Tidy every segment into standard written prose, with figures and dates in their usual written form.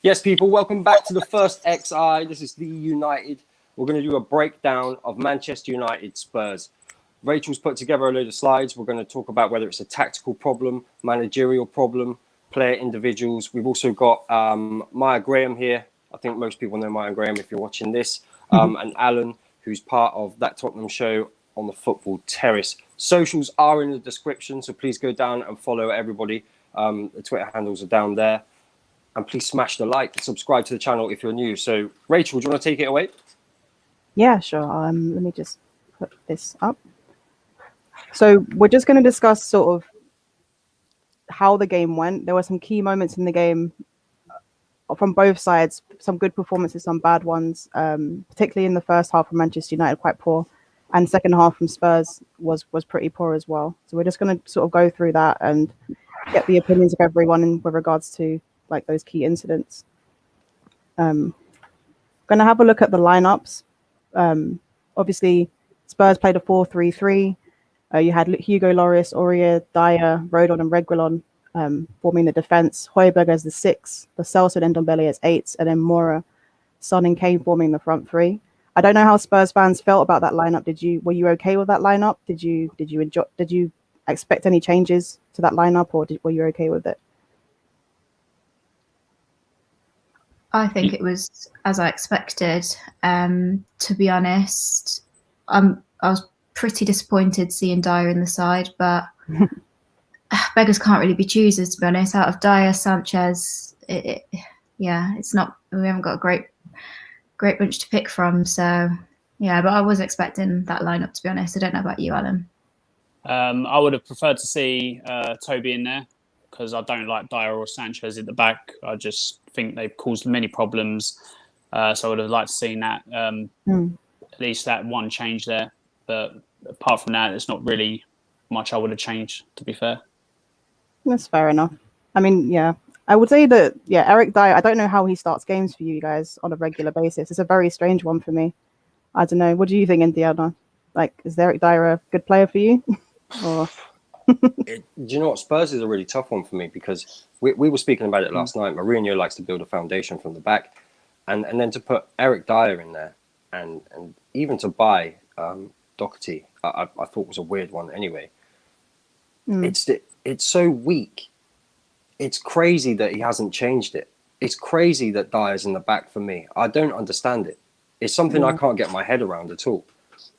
Yes, people, welcome back to the first XI. This is the United. We're going to do a breakdown of Manchester United Spurs. Rachel's put together a load of slides. We're going to talk about whether it's a tactical problem, managerial problem, player individuals. We've also got Maya Graham here. I think most people know Maya Graham if you're watching this. And Alan, who's part of That Tottenham Show on the Football Terrace. Socials are in the description, so please go down and follow everybody. The Twitter handles are down there. And please smash the like and subscribe to the channel if you're new. So, Rachel, do you want to take it away? Yeah, sure. Let me just put this up. So we're just going to discuss sort of how the game went. There were some key moments in the game from both sides, some good performances, some bad ones, particularly in the first half from Manchester United, quite poor. And second half from Spurs was pretty poor as well. So we're just going to sort of go through that and get the opinions of everyone with regards to like those key incidents. Going to have a look at the lineups. Obviously, Spurs played a 4-3-3. You had Hugo Lloris, Aurier, Dyer, Rodon, and Reguilon forming the defense. Højbjerg as the 6, Lo Celso and Ndombele as 8, and then Moura, Son, and Kane forming the front 3. I don't know how Spurs fans felt about that lineup. Were you okay with that lineup? Did you enjoy? Did you expect any changes to that lineup, or were you okay with it? I think it was as I expected. To be honest, I was pretty disappointed seeing Dyer in the side, but beggars can't really be choosers. To be honest, out of Dyer, Sanchez, it's not. We haven't got a great bunch to pick from. So yeah, but I was expecting that lineup. To be honest, I don't know about you, Alan. I would have preferred to see Toby in there, because I don't like Dyer or Sanchez at the back. I just think they've caused many problems. So I would have liked to see that, at least that one change there. But apart from that, there's not really much I would have changed, to be fair. That's fair enough. I mean, yeah, I would say that, Eric Dyer, I don't know how he starts games for you guys on a regular basis. It's a very strange one for me. I don't know. What do you think, Indiana? Like, is Eric Dyer a good player for you? Or... Do you know what? Spurs is a really tough one for me, because we were speaking about it last night. Mourinho likes to build a foundation from the back, and then to put Eric Dyer in there, and even to buy Doherty, I thought was a weird one anyway. It's so weak. It's crazy that he hasn't changed it. It's crazy that Dyer's in the back for me. I don't understand it. It's something I can't get my head around at all.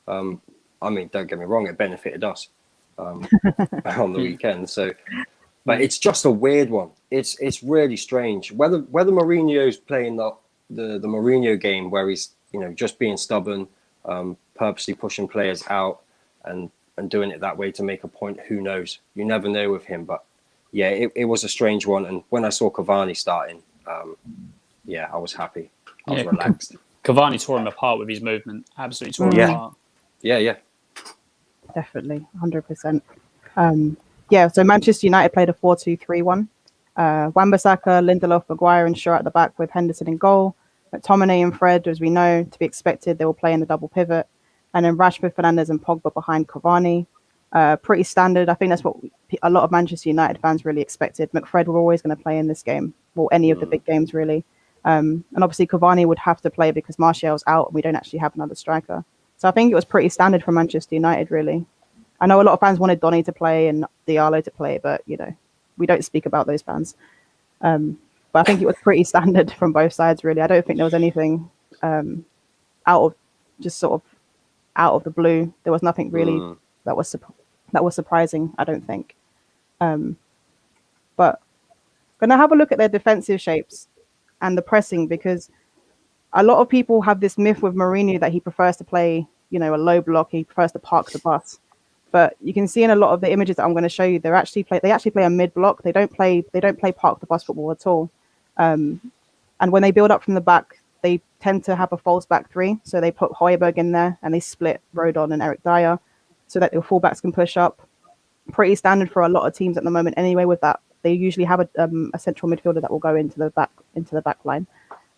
I mean, don't get me wrong, it benefited us on the weekend. So, but it's just a weird one. It's really strange. Whether Mourinho's playing the Mourinho game, where he's just being stubborn, purposely pushing players out and doing it that way to make a point, who knows? You never know with him. But yeah, it was a strange one. And when I saw Cavani starting, I was happy. I was relaxed. Cavani tore him apart with his movement. Absolutely tore him apart. Yeah. Definitely, 100%. So Manchester United played a 4-2-3-1. Wan-Bissaka, Lindelof, Maguire, and Shaw at the back with Henderson in goal. McTominay and Fred, as we know, to be expected, they will play in the double pivot. And then Rashford, Fernandes, and Pogba behind Cavani. Pretty standard. I think that's what a lot of Manchester United fans really expected. McFred were always going to play in this game, or any of the big games, really. And obviously Cavani would have to play because Martial's out and we don't actually have another striker. So I think it was pretty standard for Manchester United, really. I know a lot of fans wanted Donny to play and Diallo to play, but, we don't speak about those fans. But I think it was pretty standard from both sides, really. I don't think there was anything out of the blue. There was nothing really that was surprising, I don't think. But going to have a look at their defensive shapes and the pressing, because a lot of people have this myth with Mourinho that he prefers to play, a low block. He prefers to park the bus. But you can see in a lot of the images that I'm going to show you, they actually play a mid block. They don't play park the bus football at all. And when they build up from the back, they tend to have a false back 3. So they put Højbjerg in there and they split Rodon and Eric Dyer so that the fullbacks can push up. Pretty standard for a lot of teams at the moment anyway. With that, they usually have a central midfielder that will go into the back line.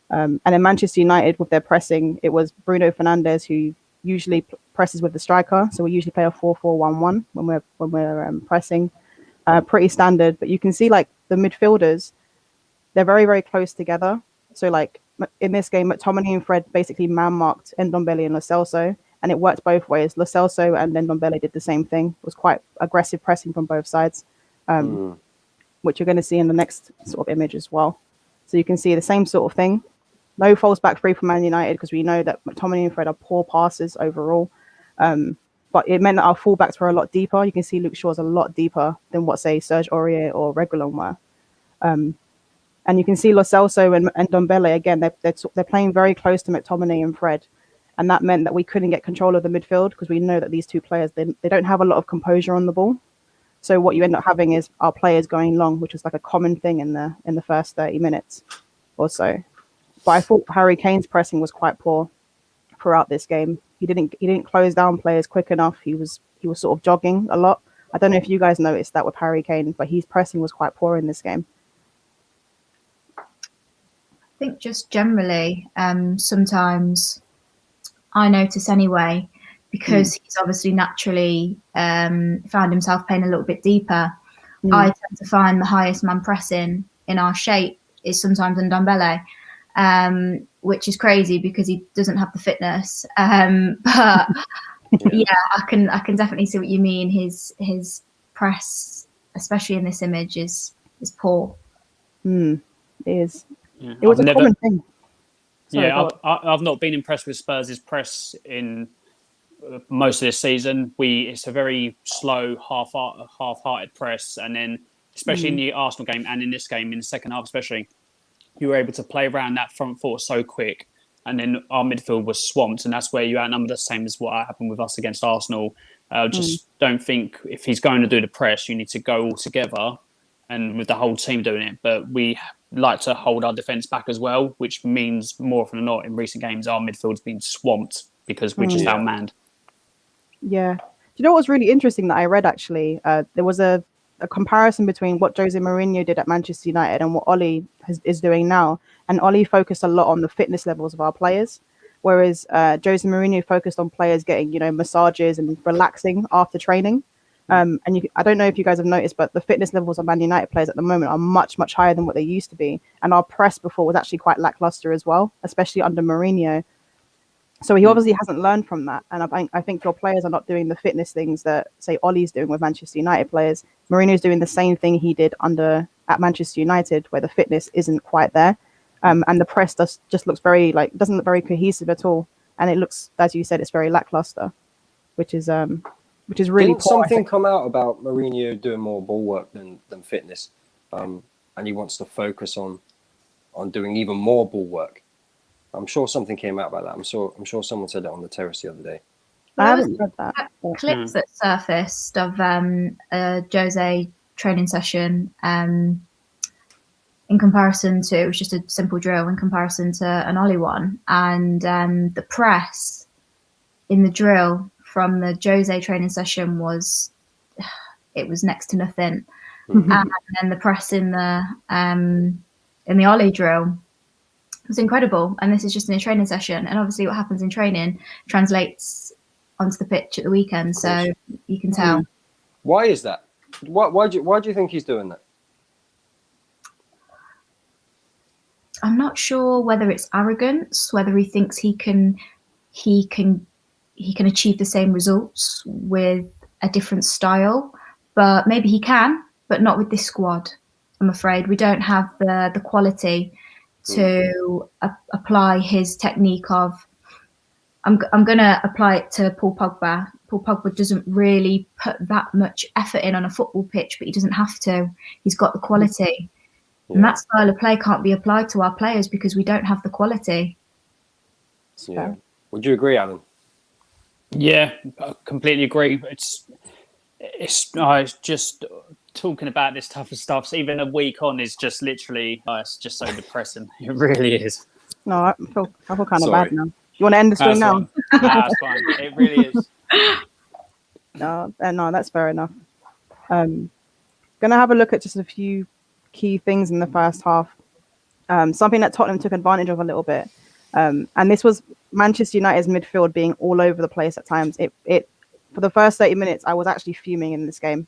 And in Manchester United, with their pressing, it was Bruno Fernandes who usually presses with the striker. So we usually play a 4-4-1-1 when we're pressing. Pretty standard, but you can see like the midfielders, they're very, very close together. So like in this game, McTominay and Fred basically man-marked Ndombele and Lo Celso, and it worked both ways. Lo Celso and Ndombele did the same thing. It was quite aggressive pressing from both sides, which you're going to see in the next sort of image as well. So you can see the same sort of thing. No false back three for Man United because we know that McTominay and Fred are poor passers overall. But it meant that our fullbacks were a lot deeper. You can see Luke Shaw's a lot deeper than what, say, Serge Aurier or Reguilon were. And you can see Lo Celso and Ndombele, again, they're playing very close to McTominay and Fred. And that meant that we couldn't get control of the midfield because we know that these two players, they don't have a lot of composure on the ball. So what you end up having is our players going long, which is like a common thing in the first 30 minutes or so. But I thought Harry Kane's pressing was quite poor throughout this game. He didn't close down players quick enough. He was sort of jogging a lot. I don't know if you guys noticed that with Harry Kane, but his pressing was quite poor in this game. I think just generally, sometimes I notice anyway, because he's obviously naturally found himself playing a little bit deeper. I tend to find the highest man pressing in our shape is sometimes Ndombele, which is crazy because he doesn't have the fitness. But yeah, I can definitely see what you mean. His press, especially in this image, is poor. It is. Yeah, It was a common thing. Sorry, I've not been impressed with Spurs' press in most of this season. It's a very slow, half-hearted press, and then especially in the Arsenal game and in this game, in the second half especially, you were able to play around that front four so quick, and then our midfield was swamped, and that's where you outnumbered the same as what happened with us against Arsenal. Just don't think if he's going to do the press, you need to go all together and with the whole team doing it. But we like to hold our defence back as well, which means more often than not in recent games, our midfield's been swamped because we're just outmanned. Yeah. Do you know what was really interesting that I read actually? There was a comparison between what Jose Mourinho did at Manchester United and what Oli is doing now. And Oli focused a lot on the fitness levels of our players, whereas Jose Mourinho focused on players getting, massages and relaxing after training. I don't know if you guys have noticed, but the fitness levels of Man United players at the moment are much, much higher than what they used to be. And our press before was actually quite lackluster as well, especially under Mourinho. So he obviously hasn't learned from that. And I think your players are not doing the fitness things that, say, Ollie's doing with Manchester United players. Mourinho's doing the same thing he did at Manchester United, where the fitness isn't quite there. And the press just looks doesn't look very cohesive at all. And it looks, as you said, it's very lackluster, which is really Didn't poor. something come out about Mourinho doing more ball work than fitness, and he wants to focus on doing even more ball work? I'm sure something came out about that. I'm sure someone said it on the terrace the other day. I haven't read that. Clips that surfaced of a Jose training session in comparison to, it was just a simple drill in comparison to an Ollie one, and the press in the drill from the Jose training session was next to nothing, and then the press in the Ollie drill was incredible. And this is just in a training session, and obviously what happens in training translates onto the pitch at the weekend, so you can tell. Why is that? Why do you think he's doing that? I'm not sure whether it's arrogance, whether he thinks he can achieve the same results with a different style, but maybe he can, but not with this squad. I'm afraid we don't have the quality to apply his technique of, I'm going to apply it to Paul Pogba. Paul Pogba doesn't really put that much effort in on a football pitch, but he doesn't have to. He's got the quality. And that style of play can't be applied to our players because we don't have the quality. Yeah. Would you agree, Alan? Yeah, I completely agree. It's just talking about this type of stuff. So even a week on is just literally, it's just so depressing. It really is. No, I feel kind of bad now. You want to end the stream now? That's fine. It really is. No, that's fair enough. Gonna have a look at just a few key things in the first half. Something that Tottenham took advantage of a little bit. And this was Manchester United's midfield being all over the place at times. It for the first 30 minutes, I was actually fuming in this game,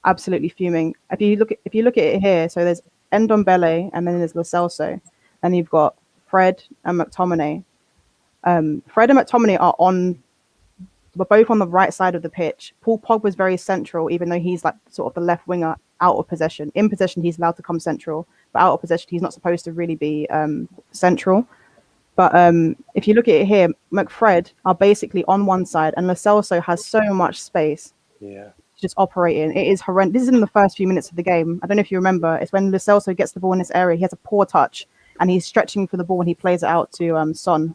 absolutely fuming. If you look at it here, so there's Ndombele and then there's Lo Celso. and you've got Fred and McTominay. Fred and McTominay were both on the right side of the pitch. Paul Pogba was very central, even though he's like sort of the left winger out of possession. In possession, he's allowed to come central, but out of possession, he's not supposed to really be central. But if you look at it here, McFred are basically on one side, and Lo Celso has so much space. Yeah. Just operating. It is horrendous. This is in the first few minutes of the game. I don't know if you remember. It's when Lo Celso gets the ball in this area. He has a poor touch, and he's stretching for the ball, and he plays it out to Son.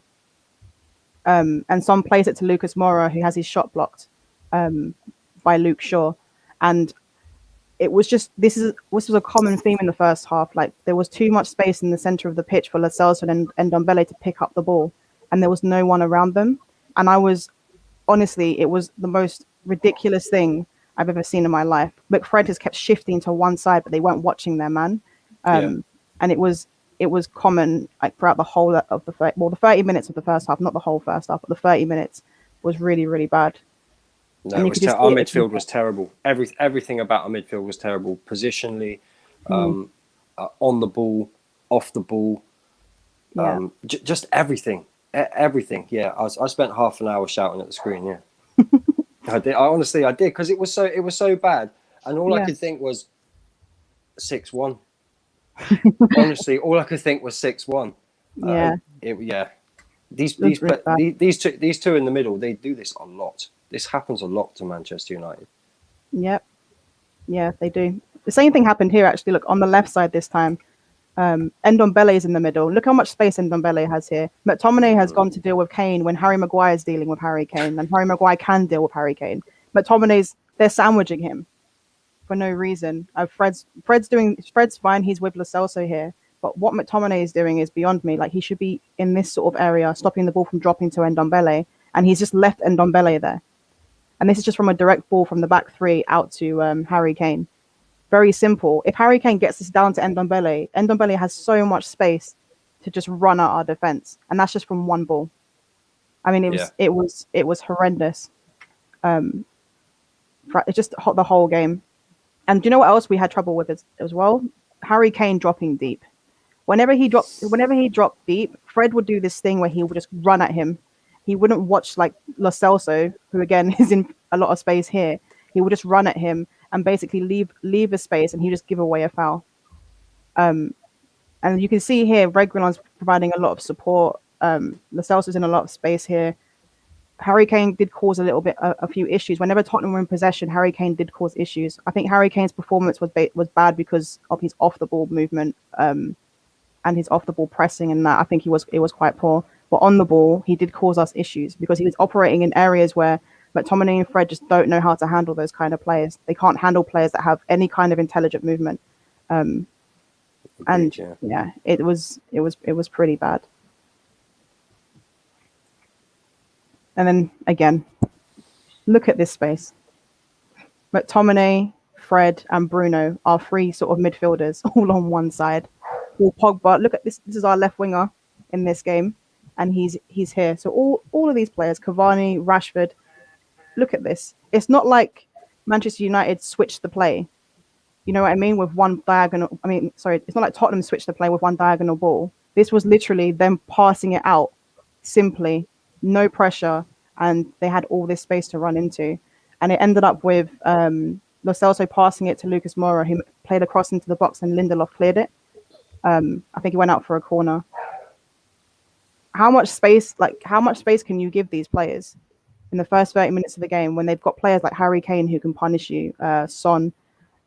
And Son plays it to Lucas Moura, who has his shot blocked by Luke Shaw. And it was just this was a common theme in the first half. Like there was too much space in the center of the pitch for Lo Celso and Ndombele to pick up the ball, and there was no one around them. And I was honestly, it was the most ridiculous thing I've ever seen in my life. McFred has kept shifting to one side, but they weren't watching their man. And it was common like throughout the whole of the 30 minutes of the first half, not the whole first half, but the 30 minutes was really, really bad. No, our midfield was terrible. Everything about our midfield was terrible. Positionally, on the ball, off the ball, just everything. Everything. Yeah, I spent half an hour shouting at the screen. Yeah, I did. I honestly did because it was so bad, and all I could think was 6-1. Honestly, all I could think was 6-1. These two in the middle, they do this a lot. This happens a lot to Manchester United. Yep. Yeah, they do. The same thing happened here, actually. Look, on the left side this time, Ndombele is in the middle. Look how much space Ndombele has here. McTominay has gone to deal with Kane when Harry Maguire is dealing with Harry Kane, and Harry Maguire can deal with Harry Kane. They're sandwiching him for no reason. Fred's fine. He's with Lo Celso here. But what McTominay is doing is beyond me. Like he should be in this sort of area, stopping the ball from dropping to Ndombele, and he's just left Ndombele there. And this is just from a direct ball from the back three out to Harry Kane. Very simple. If Harry Kane gets this down to Ndombele has so much space to just run out our defense, and that's just from one ball. I mean, it was horrendous. It's just the whole game. And do you know what else we had trouble with as well? Harry Kane dropping deep. Whenever he dropped deep, Fred would do this thing where he would just run at him. He wouldn't watch like Lo Celso, who again is in a lot of space here. He would just run at him and basically leave a space, and he just give away a foul. And you can see here, Reguilon's providing a lot of support. Lo Celso's in a lot of space here. Harry Kane did cause a few issues. Whenever Tottenham were in possession, Harry Kane did cause issues. I think Harry Kane's performance was bad because of his off the ball movement and his off the ball pressing, and that I think it was quite poor. But on the ball, he did cause us issues because he was operating in areas where McTominay and Fred just don't know how to handle those kind of players. They can't handle players that have any kind of intelligent movement. It was pretty bad. And then again, look at this space. McTominay, Fred, and Bruno are three sort of midfielders all on one side. Or Pogba, look at this. This is our left winger in this game, and he's here. So all of these players, Cavani, Rashford, look at this. It's not like Manchester United switched the play. You know what I mean? With one diagonal. It's not like Tottenham switched the play with one diagonal ball. This was literally them passing it out simply. No pressure, and they had all this space to run into, and it ended up with Lo Celso passing it to Lucas Moura, who played a cross into the box, and Lindelof cleared it. I think he went out for a corner. How much space can you give these players in the first 30 minutes of the game when they've got players like Harry Kane who can punish you, Son?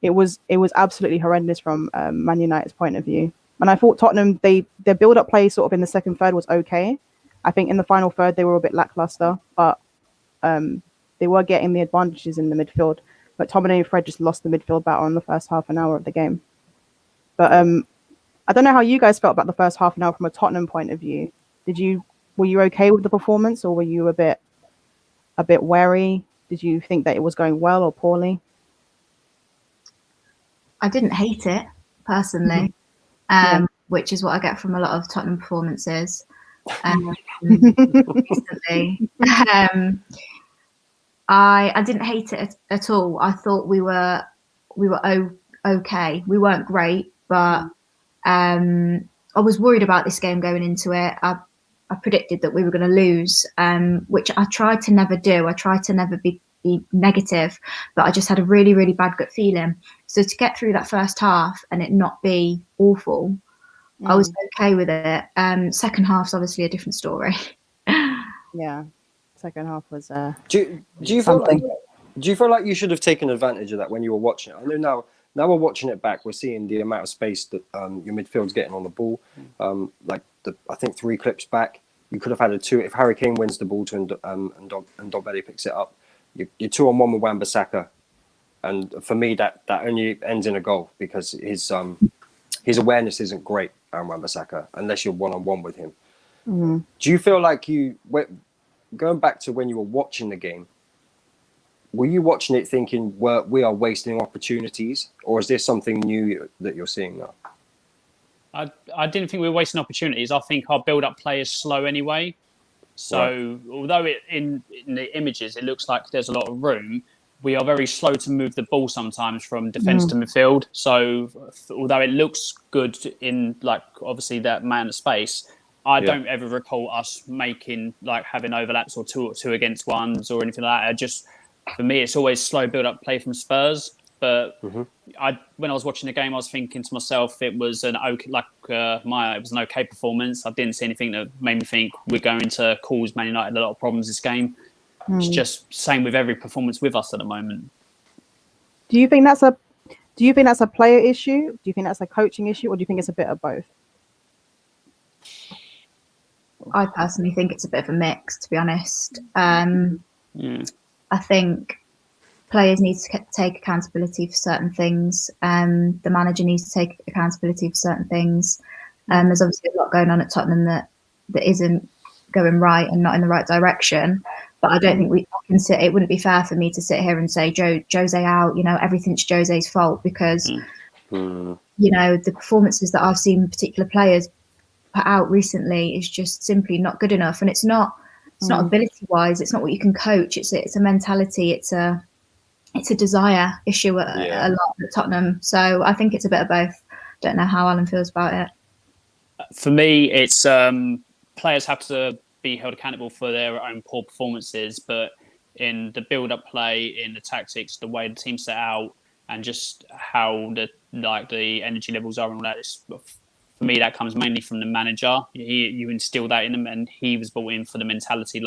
It was absolutely horrendous from Man United's point of view. And I thought Tottenham, their build-up play sort of in the second third was okay. I think in the final third, they were a bit lackluster, but they were getting the advantages in the midfield. But McTominay and Fred just lost the midfield battle in the first half an hour of the game. But I don't know how you guys felt about the first half an hour from a Tottenham point of view. Were you okay with the performance, or were you a bit wary? Did you think that it was going well or poorly? I didn't hate it personally, which is what I get from a lot of Tottenham performances. Recently. I didn't hate it at all. I thought we were okay. We weren't great, but I was worried about this game going into it. I predicted that we were going to lose, which I tried to never do. I tried to never be negative, but I just had a really, really bad gut feeling. So to get through that first half and it not be awful, I was okay with it. Second half's obviously a different story. Yeah, second half was Do you something. do you feel like you should have taken advantage of that when you were watching it? I know now we're watching it back. We're seeing the amount of space that your midfield's getting on the ball. I think 3 clips back, you could have had a 2 if Harry Kane wins the ball to and Dogbelly picks it up. You're 2-on-1 with Wan-Bissaka, and for me that only ends in a goal because his awareness isn't great, Wan-Bissaka, unless you're 1-on-1 with him. Do you feel like going back to when you were watching the game? Were you watching it thinking we are wasting opportunities, or is this something new that you're seeing now? I didn't think we were wasting opportunities. I think our build-up play is slow anyway. So although in the images it looks like there's a lot of room, we are very slow to move the ball sometimes from defence to midfield. So although it looks good in obviously that amount of space, I don't ever recall us having overlaps or two against ones or anything like that. For me, it's always slow build-up play from Spurs. But when I was watching the game, I was thinking to myself, it was an okay performance. I didn't see anything that made me think we're going to cause Man United a lot of problems this game. It's just same with every performance with us at the moment. Do you think that's a player issue? Do you think that's a coaching issue, or do you think it's a bit of both? I personally think it's a bit of a mix, to be honest. I think players need to take accountability for certain things. The manager needs to take accountability for certain things. There's obviously a lot going on at Tottenham that isn't going right and not in the right direction. But I don't think it wouldn't be fair for me to sit here and say Jose out. Everything's Jose's fault because the performances that I've seen particular players put out recently is just simply not good enough. And it's not ability wise. It's not what you can coach. It's a mentality. It's a desire issue a lot at Tottenham. So I think it's a bit of both. Don't know how Alan feels about it. For me, it's players have to be held accountable for their own poor performances, but in the build-up play, in the tactics, the way the team's set out, and just how the energy levels are and all that. For me, that comes mainly from the manager. You instill that in him, and he was brought in for the mentality. He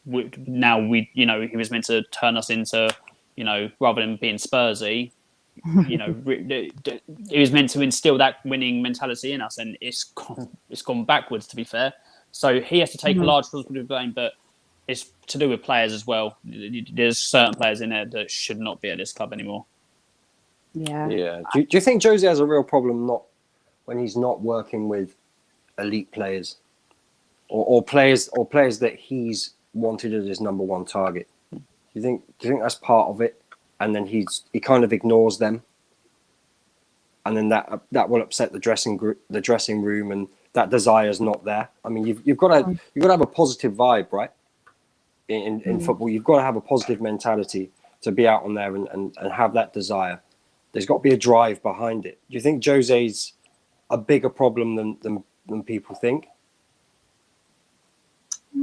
was meant to turn us into, rather than being Spursy, he was meant to instill that winning mentality in us, and it's gone backwards, to be fair. So he has to take a large responsibility of blame, but it's to do with players as well. There's certain players in there that should not be at this club anymore. Yeah. Do you think Jose has a real problem when he's not working with elite players or players that he's wanted as his number one target? Do you think that's part of it? And then he kind of ignores them, and then that will upset the dressing room, and that desire is not there. I mean, you've got to have a positive vibe, right? In football, you've got to have a positive mentality to be out on there and have that desire. There's got to be a drive behind it. Do you think Jose's a bigger problem than people think?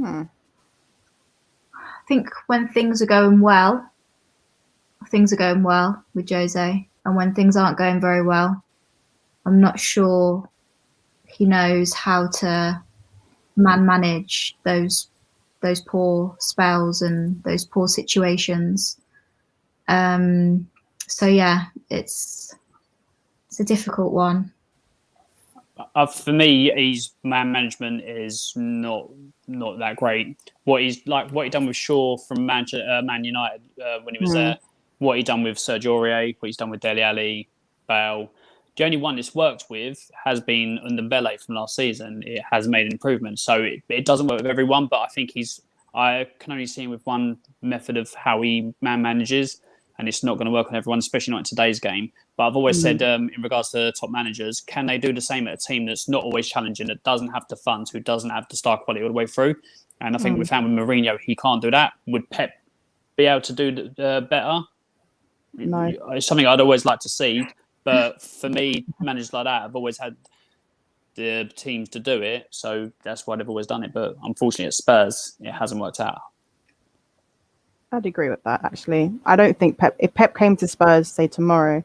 I think when things are going well with Jose, and when things aren't going very well, I'm not sure he knows how to manage those poor spells and those poor situations. So yeah, it's a difficult one. For me, his man management is not that great. What he done with Shaw from Man United when he was there, what he done with Sergio Aurier, what he's done with Dele Alli, Bale. The only one it's worked with has been Ndombele from last season. It has made an improvement. So it doesn't work with everyone, but I think I can only see him with one method of how he man manages, and it's not going to work on everyone, especially not in today's game. But I've always said, in regards to top managers, can they do the same at a team that's not always challenging, that doesn't have the funds, who doesn't have the star quality all the way through? And I think we found with Mourinho, he can't do that. Would Pep be able to do better? No. It's something I'd always like to see. But for me, managers like that have always had the teams to do it. So that's why they've always done it. But unfortunately, at Spurs, it hasn't worked out. I'd agree with that. Actually, I don't think if Pep came to Spurs, say tomorrow,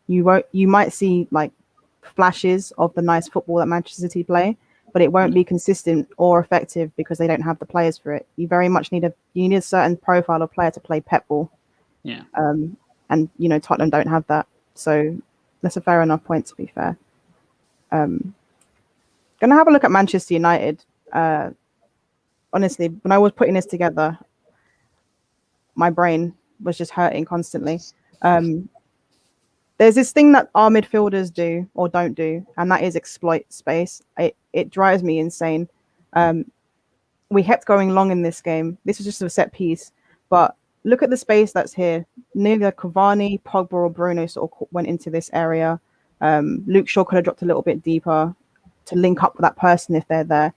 you might see like flashes of the nice football that Manchester City play, but it won't be consistent or effective because they don't have the players for it. You very much need a certain profile of player to play Pep ball. Yeah. And Tottenham don't have that, so that's a fair enough point, to be fair. Gonna have a look at Manchester United. Honestly, when I was putting this together, my brain was just hurting constantly. There's this thing that our midfielders do or don't do, and that is exploit space. It drives me insane. We kept going long in this game. This was just a set piece, but look at the space that's here. Neither Cavani, Pogba, or Bruno sort of went into this area. Luke Shaw could have dropped a little bit deeper to link up with that person if they're there.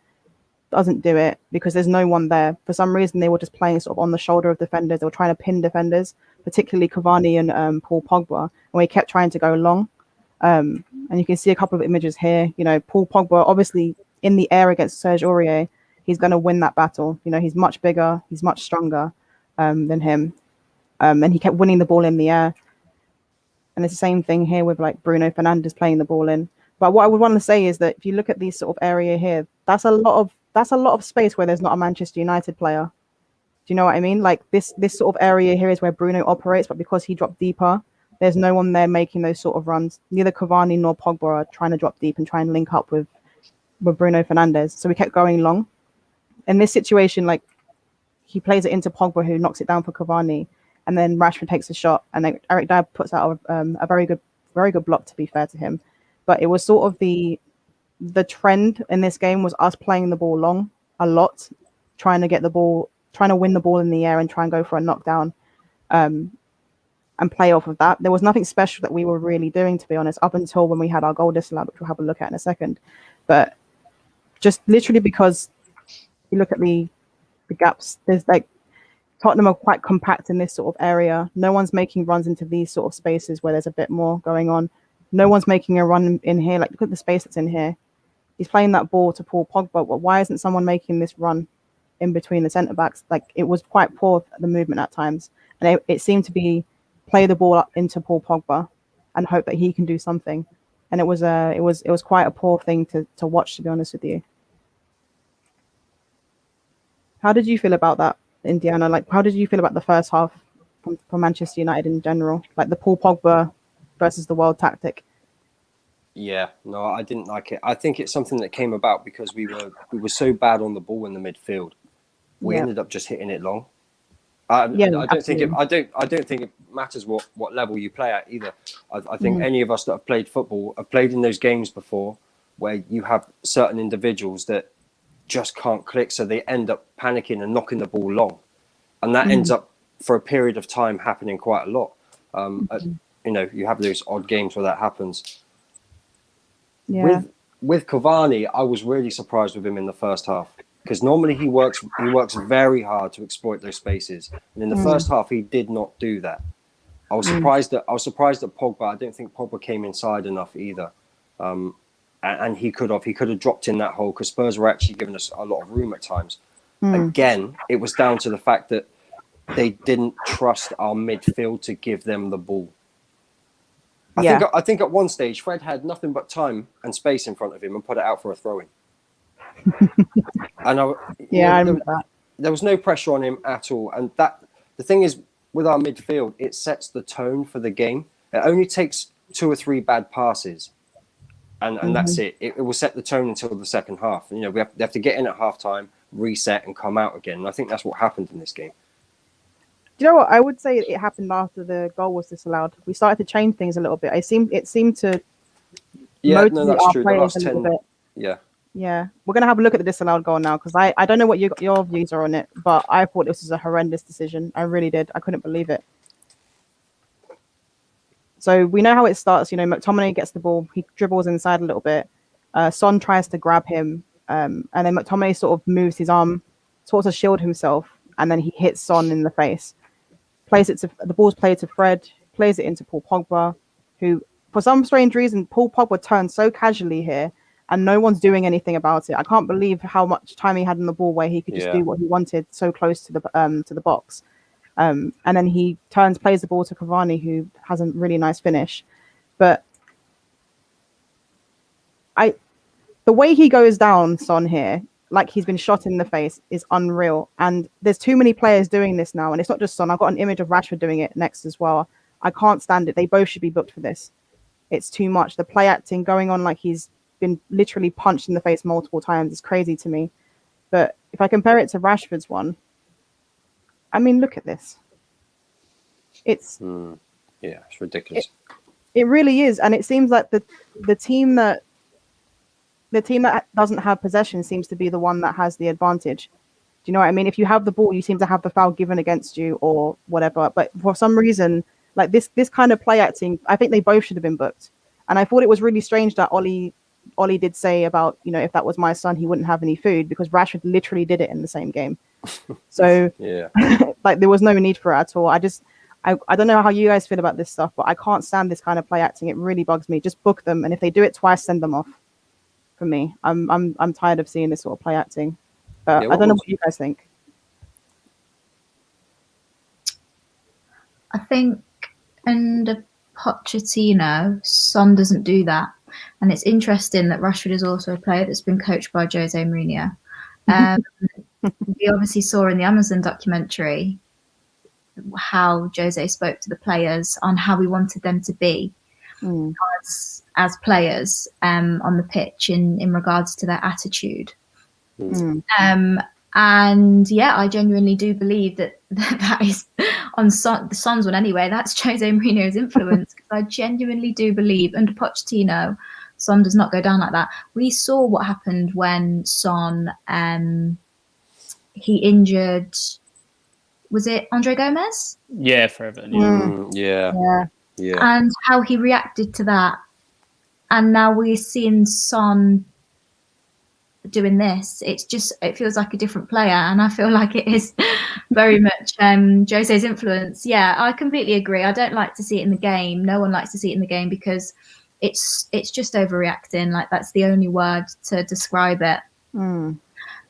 Doesn't do it because there's no one there. For some reason, they were just playing sort of on the shoulder of defenders. They were trying to pin defenders, particularly Cavani and Paul Pogba. And we kept trying to go long. And you can see a couple of images here. Paul Pogba, obviously in the air against Serge Aurier, he's going to win that battle. He's much bigger. He's much stronger than him. And he kept winning the ball in the air. And it's the same thing here with like Bruno Fernandes playing the ball in. But what I would want to say is that if you look at this sort of area here, that's a lot of space where there's not a Manchester United player. Do you know what I mean? Like this sort of area here is where Bruno operates, but because he dropped deeper, there's no one there making those sort of runs. Neither Cavani nor Pogba are trying to drop deep and try and link up with Bruno Fernandes. So we kept going long. In this situation, like he plays it into Pogba, who knocks it down for Cavani, and then Rashford takes a shot, and then Eric Dyer puts out a very good block, to be fair to him. But it was sort of the trend in this game was us playing the ball long a lot, trying to win the ball in the air and try and go for a knockdown, and play off of that. There was nothing special that we were really doing, to be honest, up until when we had our goal disallowed, which we'll have a look at in a second. But just literally because you look at the gaps, there's like Tottenham are quite compact in this sort of area. No one's making runs into these sort of spaces where there's a bit more going on. No one's making a run in here. Like, look at the space that's in here. He's playing that ball to Paul Pogba. But why isn't someone making this run in between the centre backs? Like, it was quite poor, the movement at times. And it seemed to be play the ball up into Paul Pogba and hope that he can do something. And it was quite a poor thing to watch, to be honest with you. How did you feel about that, Indiana? Like, how did you feel about the first half from Manchester United in general? Like the Paul Pogba versus the world tactic. Yeah, no, I didn't like it. I think it's something that came about because we were so bad on the ball in the midfield. We ended up just hitting it long. I don't think it matters what level you play at either. I think any of us that have played football have played in those games before where you have certain individuals that just can't click, so they end up panicking and knocking the ball long, and that ends up for a period of time happening quite a lot. You have those odd games where that happens. Yeah. With Cavani, I was really surprised with him in the first half because normally he works very hard to exploit those spaces, and in the first half he did not do that. I was surprised that Pogba. I don't think Pogba came inside enough either, and he could have dropped in that hole because Spurs were actually giving us a lot of room at times. Again, it was down to the fact that they didn't trust our midfield to give them the ball. I think at one stage Fred had nothing but time and space in front of him and put it out for a throw-in. And I remember that. There was no pressure on him at all. And the thing is, with our midfield, it sets the tone for the game. It only takes 2 or 3 bad passes, and that's it. It will set the tone until the second half. We have to get in at half time, reset, and come out again. And I think that's what happened in this game. Do you know what? I would say it happened after the goal was disallowed. We started to change things a little bit. It seemed to motivate our players a little bit. Yeah. We're going to have a look at the disallowed goal now because I don't know what your views are on it, but I thought this was a horrendous decision. I really did. I couldn't believe it. So we know how it starts. McTominay gets the ball. He dribbles inside a little bit. Son tries to grab him. And then McTominay sort of moves his arm, sort of shield himself, and then he hits Son in the face. The ball's played to Fred, plays it into Paul Pogba, who, for some strange reason, Paul Pogba turns so casually here and no one's doing anything about it. I can't believe how much time he had on the ball where he could just do what he wanted so close to the box. And then he plays the ball to Cavani, who has a really nice finish. But the way he goes down, Son, here, like he's been shot in the face, is unreal. And there's too many players doing this now. And it's not just Son. I've got an image of Rashford doing it next as well. I can't stand it. They both should be booked for this. It's too much. The play acting going on like he's been literally punched in the face multiple times is crazy to me. But if I compare it to Rashford's one, I mean, look at this. It's it's ridiculous. It really is. And it seems like the team that doesn't have possession seems to be the one that has the advantage. Do you know what I mean? If you have the ball, you seem to have the foul given against you or whatever. But for some reason, like this kind of play acting, I think they both should have been booked. And I thought it was really strange that Ollie did say about, if that was my son, he wouldn't have any food, because Rashford literally did it in the same game. So like there was no need for it at all. I don't know how you guys feel about this stuff, but I can't stand this kind of play acting. It really bugs me. Just book them, and if they do it twice, send them off. For me, I'm tired of seeing this sort of play acting. But I don't know what you guys think. I think under Pochettino, Son doesn't do that. And it's interesting that Rashford is also a player that's been coached by Jose Mourinho. We obviously saw in the Amazon documentary how Jose spoke to the players on how he wanted them to be as players on the pitch in regards to their attitude. And yeah, I genuinely do believe that is on the Son's one anyway. That's Jose Mourinho's influence, because I genuinely do believe under Pochettino, Son does not go down like that. We saw what happened when Son he injured. Was it Andre Gomez? Yeah, for Everton. Yeah. And how he reacted to that. And now we're seeing Son doing this. It feels like a different player. And I feel like it is very much Jose's influence. Yeah, I completely agree. I don't like to see it in the game. No one likes to see it in the game because it's just overreacting. Like, that's the only word to describe it.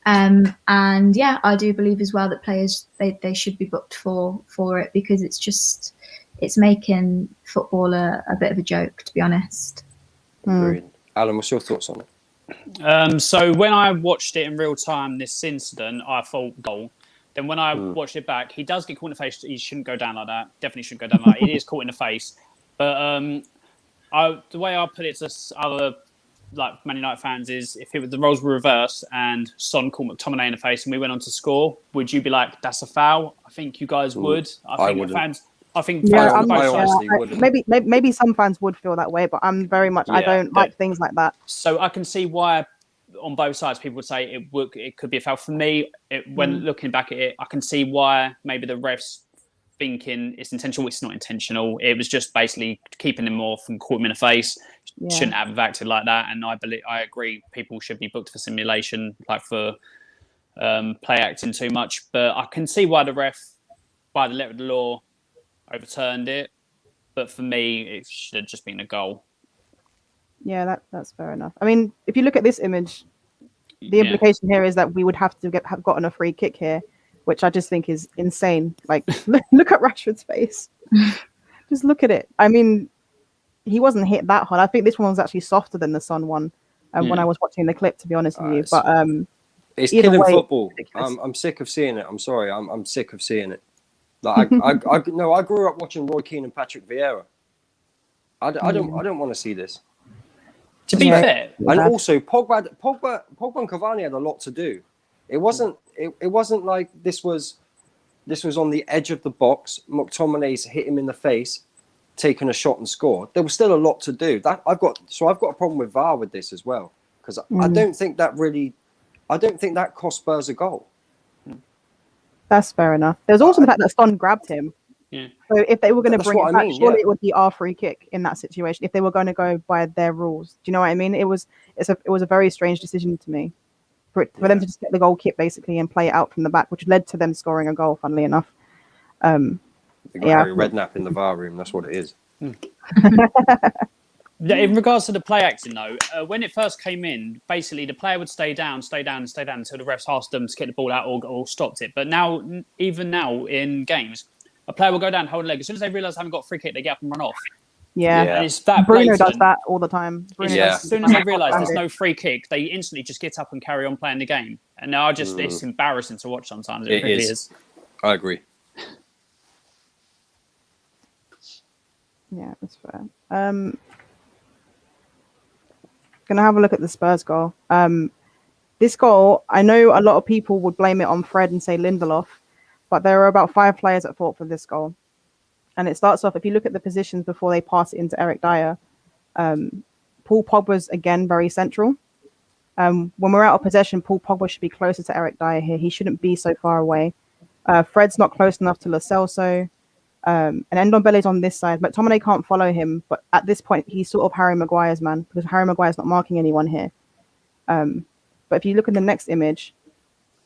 And yeah, I do believe as well that players, they should be booked for it, because it's making football a bit of a joke, to be honest. Agreed. Alan, what's your thoughts on it? So when I watched it in real time, this incident, I thought goal. Then when I watched it back, he does get caught in the face. He shouldn't go down like that. Definitely shouldn't go down like that. He is caught in the face. But the way I put it to other Man United fans is, if the roles were reversed and Son caught McTominay in the face and we went on to score, would you be like, that's a foul? I think you guys would. I think fans. I think maybe some fans would feel that way, but I'm very much I don't like things like that. So I can see why on both sides people would say it could be a foul. For me, when looking back at it, I can see why maybe the refs thinking it's intentional. It's not intentional. It was just basically keeping him off and caught him in the face. Shouldn't have acted like that. And I agree, people should be booked for simulation, like for play acting too much. But I can see why the ref, by the letter of the law, overturned it. But for me, it should have just been a goal. Yeah, that's fair enough. I mean, if you look at this image, the implication here is that we would have to have gotten a free kick here, which I just think is insane. Like, look at Rashford's face. Just look at it. I mean, he wasn't hit that hard. I think this one was actually softer than the Son one when I was watching the clip, to be honest with you. But it's killing football. I'm sick of seeing it. I'm sorry. I'm sick of seeing it. Like, I grew up watching Roy Keane and Patrick Vieira. I don't want to see this. To be fair, and also Pogba and Cavani had a lot to do. It wasn't like this was on the edge of the box. McTominay's hit him in the face, taken a shot and scored. There was still a lot to do. I've got a problem with VAR with this as well, because I don't think that cost Spurs a goal. That's fair enough. There's also the fact that Son grabbed him. Yeah. So if they were going to bring it back, surely it would be our free kick in that situation. If they were going to go by their rules, do you know what I mean? It was a very strange decision to me for them to just get the goal kick basically and play it out from the back, which led to them scoring a goal. Funnily enough, they got Harry Redknapp in the VAR room. That's what it is. In regards to the play acting, though, when it first came in, basically the player would stay down until the refs asked them to kick the ball out or stopped it. But now, even now in games, a player will go down, hold a leg. As soon as they realise they haven't got a free kick, they get up and run off. Yeah. Yeah. And it's that Bruno blatant. does that all the time. Bruno Yeah. does As soon as they I realise can't there's stand no free kick, they instantly just get up and carry on playing the game. And now it's embarrassing to watch sometimes. It really is. I agree. Yeah, that's fair. Gonna have a look at the Spurs goal. This goal, I know a lot of people would blame it on Fred and say Lindelof, but there are about 5 players at fault for this goal. And it starts off, if you look at the positions before they pass it into Eric Dyer, Paul Pogba's again very central. When we're out of possession, Paul Pogba should be closer to Eric Dyer here. He shouldn't be so far away. Fred's not close enough to Lo Celso. And Ndombele's on this side. McTominay can't follow him, but at this point, he's sort of Harry Maguire's man because Harry Maguire's not marking anyone here. But if you look at the next image,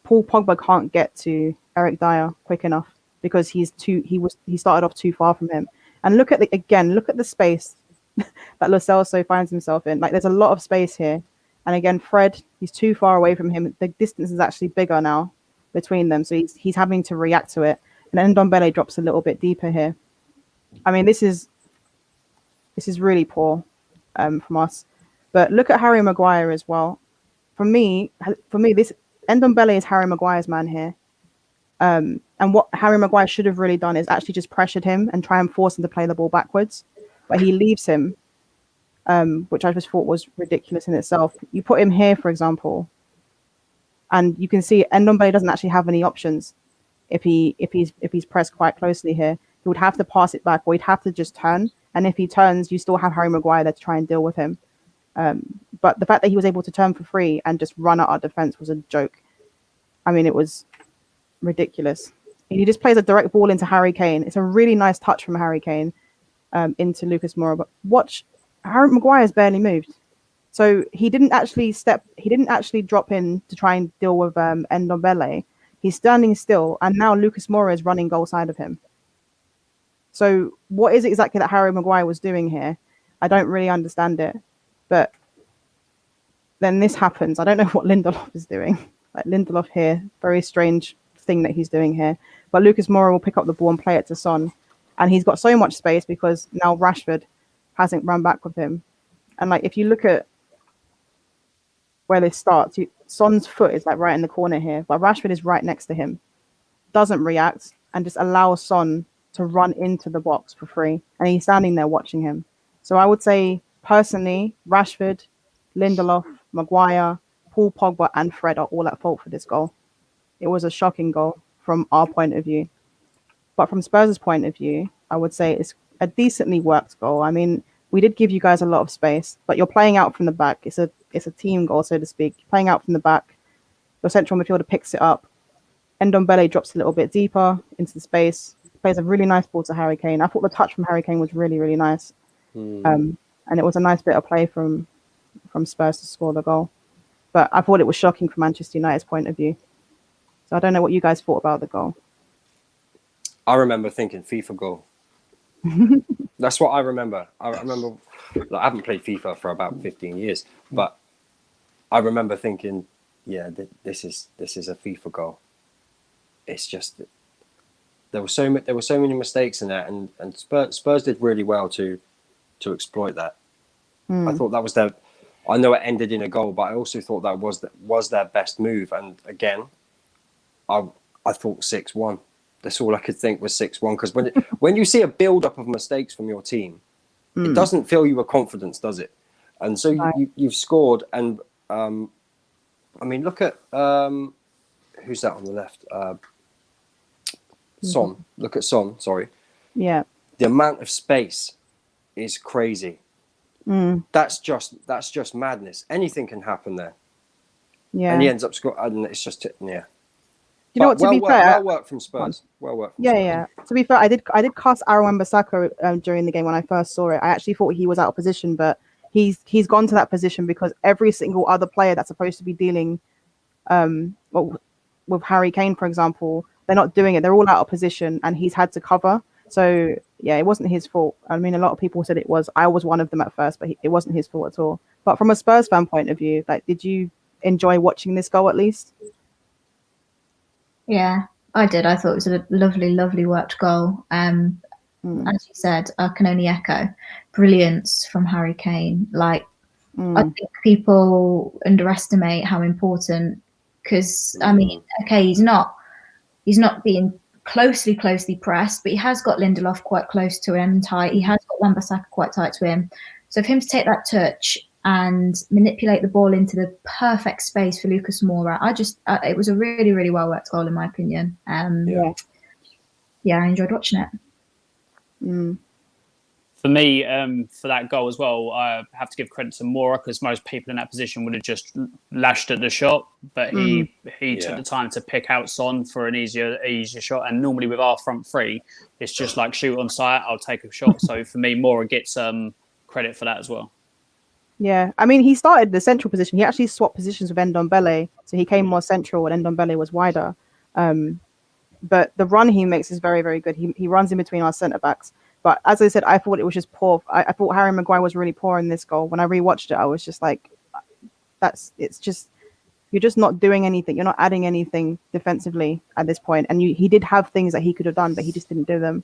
Paul Pogba can't get to Eric Dyer quick enough because he started off too far from him. And look at the space that Lo Celso finds himself in. Like there's a lot of space here. And again, Fred, he's too far away from him. The distance is actually bigger now between them, so he's having to react to it. And then Ndombele drops a little bit deeper here. I mean, this is really poor from us. But look at Harry Maguire as well. For me, this Ndombele is Harry Maguire's man here. And what Harry Maguire should have really done is actually just pressured him and try and force him to play the ball backwards. But he leaves him, which I just thought was ridiculous in itself. You put him here, for example, and you can see Ndombele doesn't actually have any options. If he's pressed quite closely here, he would have to pass it back, or he'd have to just turn. And if he turns, you still have Harry Maguire there to try and deal with him. But the fact that he was able to turn for free and just run at our defense was a joke. I mean, it was ridiculous. He just plays a direct ball into Harry Kane. It's a really nice touch from Harry Kane into Lucas Moura. But watch, Harry Maguire's barely moved. So he didn't actually drop in to try and deal with Ndombele. He's standing still, and now Lucas Moura is running goal side of him. So what is it exactly that Harry Maguire was doing here? I don't really understand it. But then this happens. I don't know what Lindelof is doing. Like Lindelof here, very strange thing that he's doing here. But Lucas Moura will pick up the ball and play it to Son. And he's got so much space because now Rashford hasn't run back with him. And like if you look at where this starts, Son's foot is like right in the corner here, but Rashford is right next to him. Doesn't react and just allows Son to run into the box for free. And he's standing there watching him. So I would say personally, Rashford, Lindelof, Maguire, Paul Pogba, and Fred are all at fault for this goal. It was a shocking goal from our point of view. But from Spurs' point of view, I would say it's a decently worked goal. I mean, we did give you guys a lot of space, but you're playing out from the back. It's a team goal, so to speak. You're playing out from the back. Your central midfielder picks it up. Ndombele drops a little bit deeper into the space. Plays a really nice ball to Harry Kane. I thought the touch from Harry Kane was really, really nice. And it was a nice bit of play from Spurs to score the goal. But I thought it was shocking from Manchester United's point of view. So I don't know what you guys thought about the goal. I remember thinking FIFA goal. That's what I remember. I remember, like, I haven't played FIFA for about 15 years, but I remember thinking, yeah, this is a FIFA goal. It's just there were so many mistakes in there, and Spurs did really well to exploit that. I thought that was their. I know it ended in a goal, but I also thought that was their best move. And again, I thought 6-1. That's all I could think was 6-1, because when you see a build-up of mistakes from your team, it doesn't fill you with confidence, does it? And so you've scored, and I mean, look at who's that on the left? Son. Look at Son. Sorry. Yeah. The amount of space is crazy. That's just madness. Anything can happen there. Yeah. And he ends up scoring, and it's just yeah. You know what? To be fair, well worked from Spurs. Well worked. From Spurs. Yeah. To be fair, I did cast Aaron Wan-Bissaka during the game when I first saw it. I actually thought he was out of position, but he's gone to that position because every single other player that's supposed to be dealing, with Harry Kane, for example, they're not doing it. They're all out of position, and he's had to cover. So yeah, it wasn't his fault. I mean, a lot of people said it was. I was one of them at first, but it wasn't his fault at all. But from a Spurs fan point of view, like, did you enjoy watching this goal at least? Yeah, I did. I thought it was a lovely, lovely worked goal. As you said, I can only echo brilliance from Harry Kane. Like, I think people underestimate how important, because I mean, okay, he's not being closely pressed, but he has got Lindelof quite close to him, tight. He has got Wan-Bissaka quite tight to him. So for him to take that touch and manipulate the ball into the perfect space for Lucas Moura, it was a really, really well worked goal in my opinion. Yeah, I enjoyed watching it. For me, for that goal as well, I have to give credit to Moura, because most people in that position would have just lashed at the shot, but he took the time to pick out Son for an easier shot. And normally with our front three, it's just like shoot on sight, I'll take a shot. So for me, Moura gets credit for that as well. Yeah, I mean, he started the central position. He actually swapped positions with Ndombele, so he came more central and Ndombele was wider. But the run he makes is very, very good. He runs in between our centre backs. But as I said, I thought it was just poor. I thought Harry Maguire was really poor in this goal. When I rewatched it, I was just like, you're just not doing anything. You're not adding anything defensively at this point. And he did have things that he could have done, but he just didn't do them.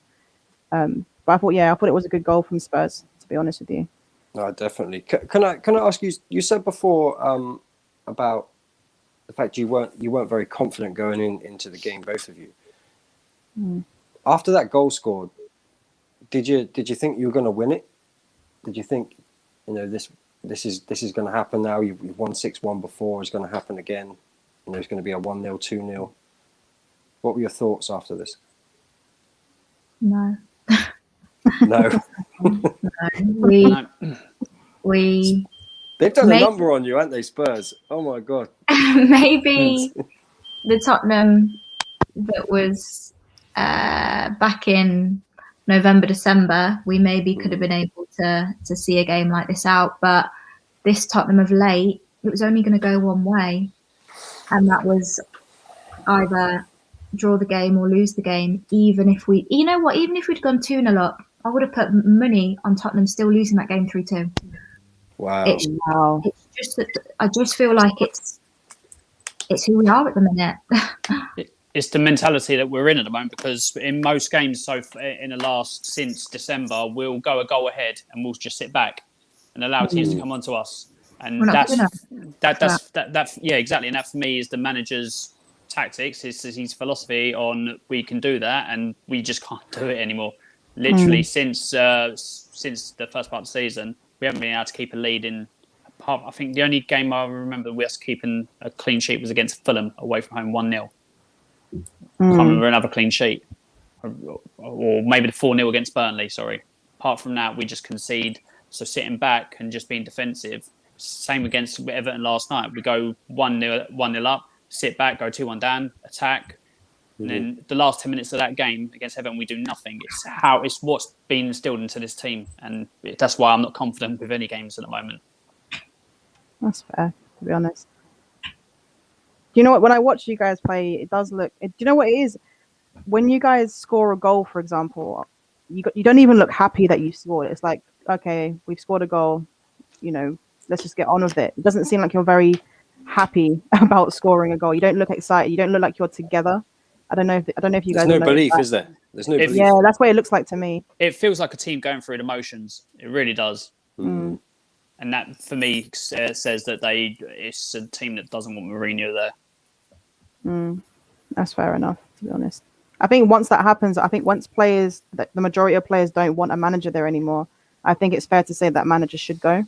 But I thought it was a good goal from Spurs, to be honest with you. No, definitely. Can I ask you? You said before about the fact you weren't very confident going into the game, both of you. After that goal scored, did you think you were going to win it? Did you think, this is going to happen now? You've won 6-1 before. It's going to happen again. It's going to be a 1-0, 2-0. What were your thoughts after this? No. No. No. We They've done a number on you, haven't they, Spurs? Oh my God. Maybe the Tottenham that was back in November, December, we maybe could have been able to see a game like this out. But this Tottenham of late, it was only going to go one way. And that was either draw the game or lose the game. Even if we'd gone 2-0 up, I would have put money on Tottenham still losing that game 3-2. Wow. It's just that I just feel like it's who we are at the minute. It's the mentality that we're in at the moment, because in most games since December, we'll go a goal ahead and we'll just sit back and allow teams to come onto us. And that's exactly. And that for me is the manager's tactics, is his philosophy on we can do that, and we just can't do it anymore. Literally since the first part of the season, we haven't been able to keep a lead in. I think the only game I remember us keeping a clean sheet was against Fulham away from home, 1-0. Can't remember another clean sheet, or maybe the 4-0 against Burnley. Sorry. Apart from that, we just concede. So sitting back and just being defensive. Same against Everton last night. We go 1-0 up, sit back, go 2-1 down, attack. And then the last 10 minutes of that game against Everton, we do nothing. It's what's been instilled into this team, and that's why I'm not confident with any games at the moment. That's fair, to be honest. Do you know what? When I watch you guys play, it does look. Do you know what it is? When you guys score a goal, for example, you don't even look happy that you scored. It's like, okay, we've scored a goal. Let's just get on with it. It doesn't seem like you're very happy about scoring a goal. You don't look excited. You don't look like you're together. I don't know if you guys. There's no belief, is there? There's no belief. Yeah, that's what it looks like to me. It feels like a team going through the motions. It really does. And that, for me, says that it's a team that doesn't want Mourinho there. That's fair enough, to be honest. I think once that happens, once the majority of players don't want a manager there anymore, I think it's fair to say that manager should go.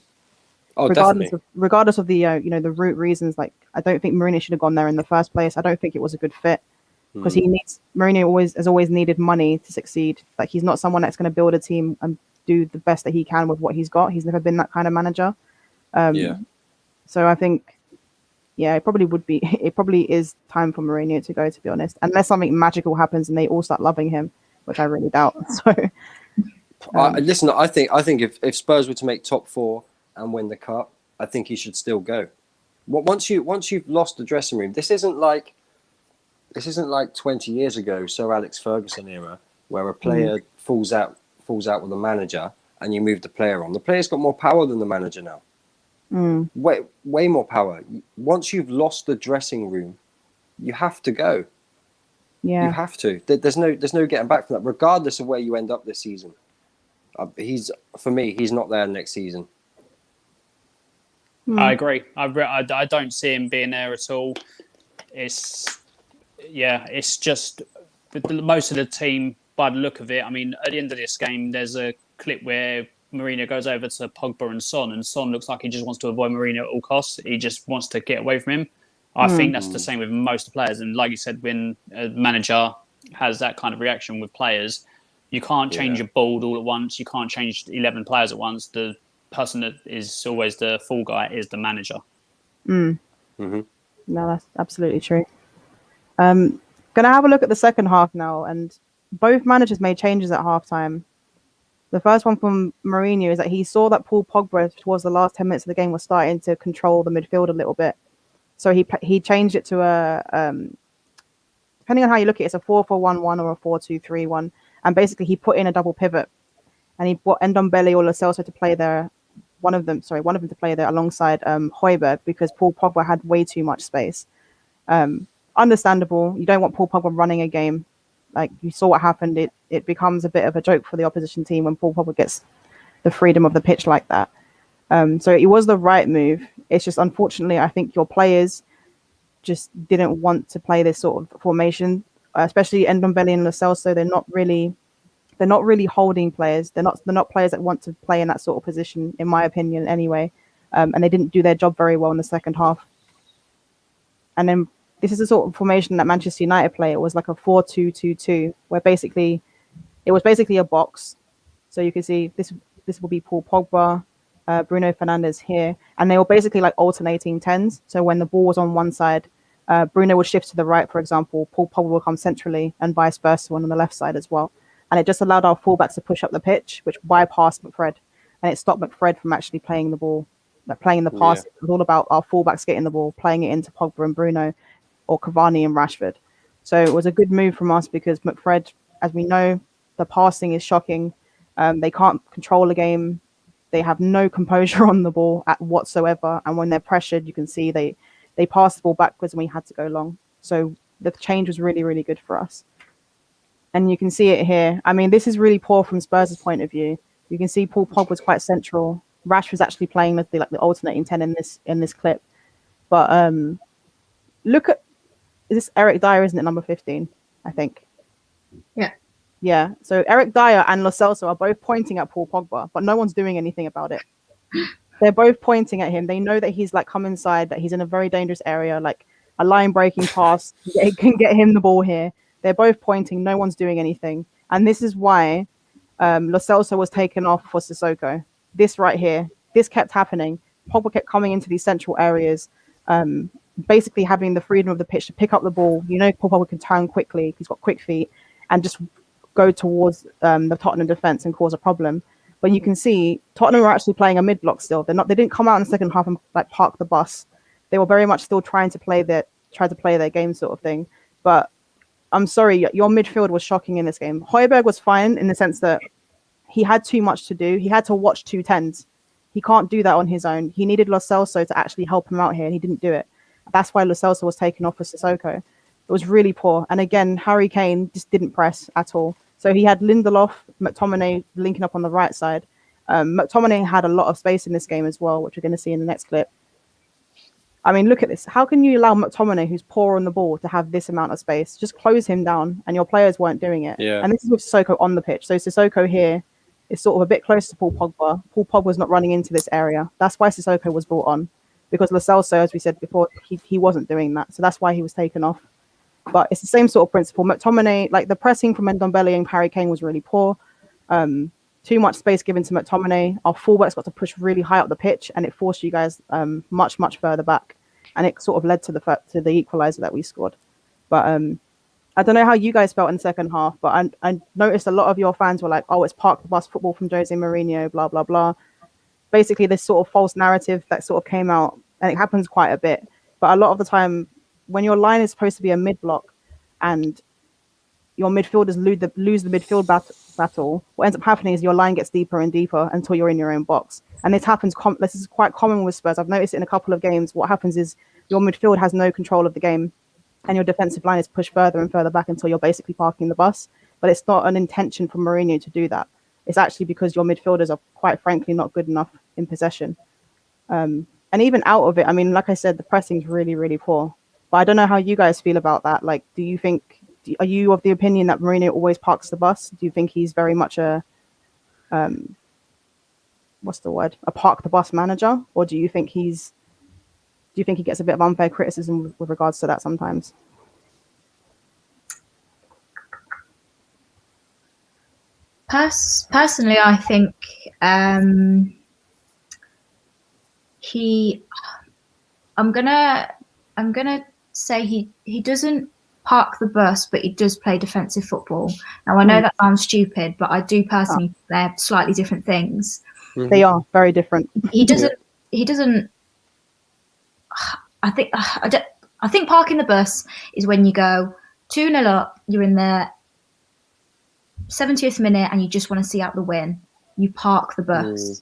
Oh, regardless of the the root reasons. Like, I don't think Mourinho should have gone there in the first place. I don't think it was a good fit, because Mourinho has always needed money to succeed. Like, he's not someone that's going to build a team and do the best that he can with what he's got. He's never been that kind of manager. So I think, it probably is time for Mourinho to go, to be honest, unless something magical happens and they all start loving him, which I really doubt. So, listen, I think if Spurs were to make top 4 and win the cup, I think he should still go. Once you've lost the dressing room, this isn't like 20 years ago, Sir Alex Ferguson era, where a player falls out falls out with the manager and you move the player on, the player's got more power than the manager now. Way more power. Once you've lost the dressing room, you have to go. Yeah. You have to. There's no getting back from that, regardless of where you end up this season. For me, he's not there next season. I agree. I don't see him being there at all. It's just most of the team, by the look of it. I mean, at the end of this game, there's a clip where Mourinho goes over to Pogba and Son looks like he just wants to avoid Mourinho at all costs. He just wants to get away from him. I think that's the same with most players. And like you said, when a manager has that kind of reaction with players, you can't change your board all at once. You can't change 11 players at once. The person that is always the fall guy is the manager. No, that's absolutely true. Gonna have a look at the second half now, and both managers made changes at halftime. The first one from Mourinho is that he saw that Paul Pogba towards the last 10 minutes of the game was starting to control the midfield a little bit. So he changed it to a, depending on how you look at it, it's a 4-4-1-1 or a 4-2-3-1. And basically he put in a double pivot. And he brought Ndombele or Lo Celso to play there, one of them to play there alongside Højbjerg, because Paul Pogba had way too much space. Understandable. You don't want Paul Pogba running a game. Like, you saw what happened. It becomes a bit of a joke for the opposition team when Paul Pogba gets the freedom of the pitch like that. So it was the right move. It's just, unfortunately, I think your players just didn't want to play this sort of formation, especially Ndombele and Lo Celso. They're not really holding players. They're not players that want to play in that sort of position, in my opinion, anyway. And they didn't do their job very well in the second half. And then this is the sort of formation that Manchester United play. It was like a 4-2-2-2, where it was basically a box. So you can see this will be Paul Pogba, Bruno Fernandes here, and they were basically like alternating tens. So when the ball was on one side, Bruno would shift to the right, for example. Paul Pogba will come centrally, and vice versa on the left side as well. And it just allowed our fullbacks to push up the pitch, which bypassed McFred, and it stopped McFred from actually playing the ball, like playing the pass. Yeah. It was all about our fullbacks getting the ball, playing it into Pogba and Bruno, or Cavani and Rashford. So it was a good move from us, because McFred, as we know, the passing is shocking. They can't control a game. They have no composure on the ball whatsoever. And when they're pressured, you can see they pass the ball backwards and we had to go long. So the change was really, really good for us. And you can see it here. I mean, this is really poor from Spurs' point of view. You can see Paul Pogba was quite central. Rashford's actually playing the alternating 10 in this clip. But look at, is this Eric Dyer, isn't it, number 15, I think? Yeah. Yeah, so Eric Dyer and Lo Celso are both pointing at Paul Pogba, but no one's doing anything about it. They're both pointing at him. They know that he's like come inside, that he's in a very dangerous area, like a line breaking pass. It can get him the ball here. They're both pointing. No one's doing anything. And this is why Lo Celso was taken off for Sissoko. This right here, this kept happening. Pogba kept coming into these central areas, basically having the freedom of the pitch to pick up the ball. You know, Paul Pogba can turn quickly. He's got quick feet, and just go towards the Tottenham defense and cause a problem. But you can see Tottenham are actually playing a mid block still. They didn't come out in the second half and like park the bus. They were very much still trying to play their game sort of thing. But I'm sorry, your midfield was shocking in this game. Højbjerg was fine in the sense that he had too much to do. He had to watch 2 10s. He can't do that on his own. He needed Lo Celso to actually help him out here, and he didn't do it. That's why Lo Celso was taken off for Sissoko. It was really poor. And again, Harry Kane just didn't press at all. So he had Lindelof, McTominay linking up on the right side. McTominay had a lot of space in this game as well, which we're going to see in the next clip. I mean, look at this. How can you allow McTominay, who's poor on the ball, to have this amount of space? Just close him down, and your players weren't doing it. Yeah. And this is with Sissoko on the pitch. So Sissoko here is sort of a bit close to Paul Pogba. Paul Pogba was not running into this area. That's why Sissoko was brought on. Because Lo Celso, as we said before, he wasn't doing that. So that's why he was taken off. But it's the same sort of principle. McTominay, like the pressing from Ndombele and Harry Kane was really poor. Too much space given to McTominay. Our fullbacks got to push really high up the pitch, and it forced you guys much, much further back. And it sort of led to the equalizer that we scored. But I don't know how you guys felt in the second half, but I noticed a lot of your fans were like, oh, it's park the bus football from Jose Mourinho, blah, blah, blah. Basically, this sort of false narrative that sort of came out, and it happens quite a bit. But a lot of the time, when your line is supposed to be a mid-block and your midfielders lose the midfield battle, what ends up happening is your line gets deeper and deeper until you're in your own box. And this happens. This is quite common with Spurs. I've noticed it in a couple of games. What happens is your midfield has no control of the game, and your defensive line is pushed further and further back until you're basically parking the bus. But it's not an intention from Mourinho to do that. It's actually because your midfielders are, quite frankly, not good enough in possession. And even out of it, I mean, like I said, the pressing is really, really poor. But I don't know how you guys feel about that. Like, are you of the opinion that Mourinho always parks the bus? Do you think he's very much a, what's the word? A park the bus manager? Or do you think he gets a bit of unfair criticism with regards to that sometimes? Personally, I think I'm gonna say he doesn't park the bus, but he does play defensive football. Now I know that sounds stupid, but I do personally think they're slightly different things. They are very different. He doesn't. I think parking the bus is when you go 2-0 up, you're in the 70th minute, and you just want to see out the win. You park the bus.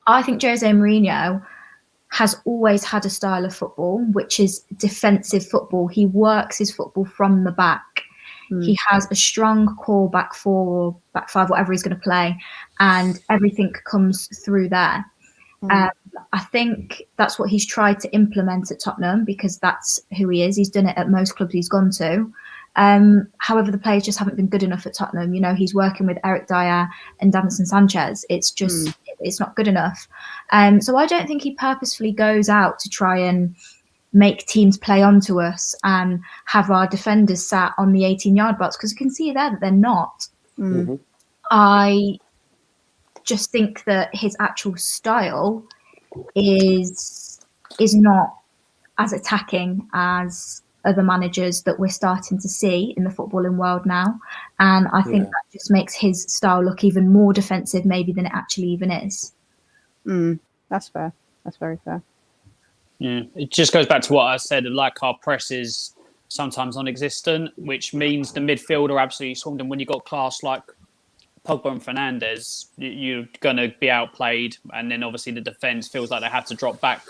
I think Jose Mourinho has always had a style of football, which is defensive football. He works his football from the back. He has a strong core back four or back five, whatever he's going to play, and everything comes through there. I think that's what he's tried to implement at Tottenham because that's who he is. He's done it at most clubs he's gone to. However, the players just haven't been good enough at Tottenham. You know, he's working with Eric Dyer and Davinson Sanchez. It's just, it's not good enough. So I don't think he purposefully goes out to try and make teams play onto us and have our defenders sat on the 18-yard box because you can see there that they're not. I just think that his actual style is not as attacking as other managers that we're starting to see in the footballing world now. And I think that just makes his style look even more defensive maybe than it actually even is. That's fair. That's very fair. Yeah, it just goes back to what I said, like our press is sometimes non-existent, which means the midfield are absolutely swarmed. And when you've got class like Pogba and Fernandes, you're going to be outplayed. And then obviously the defence feels like they have to drop back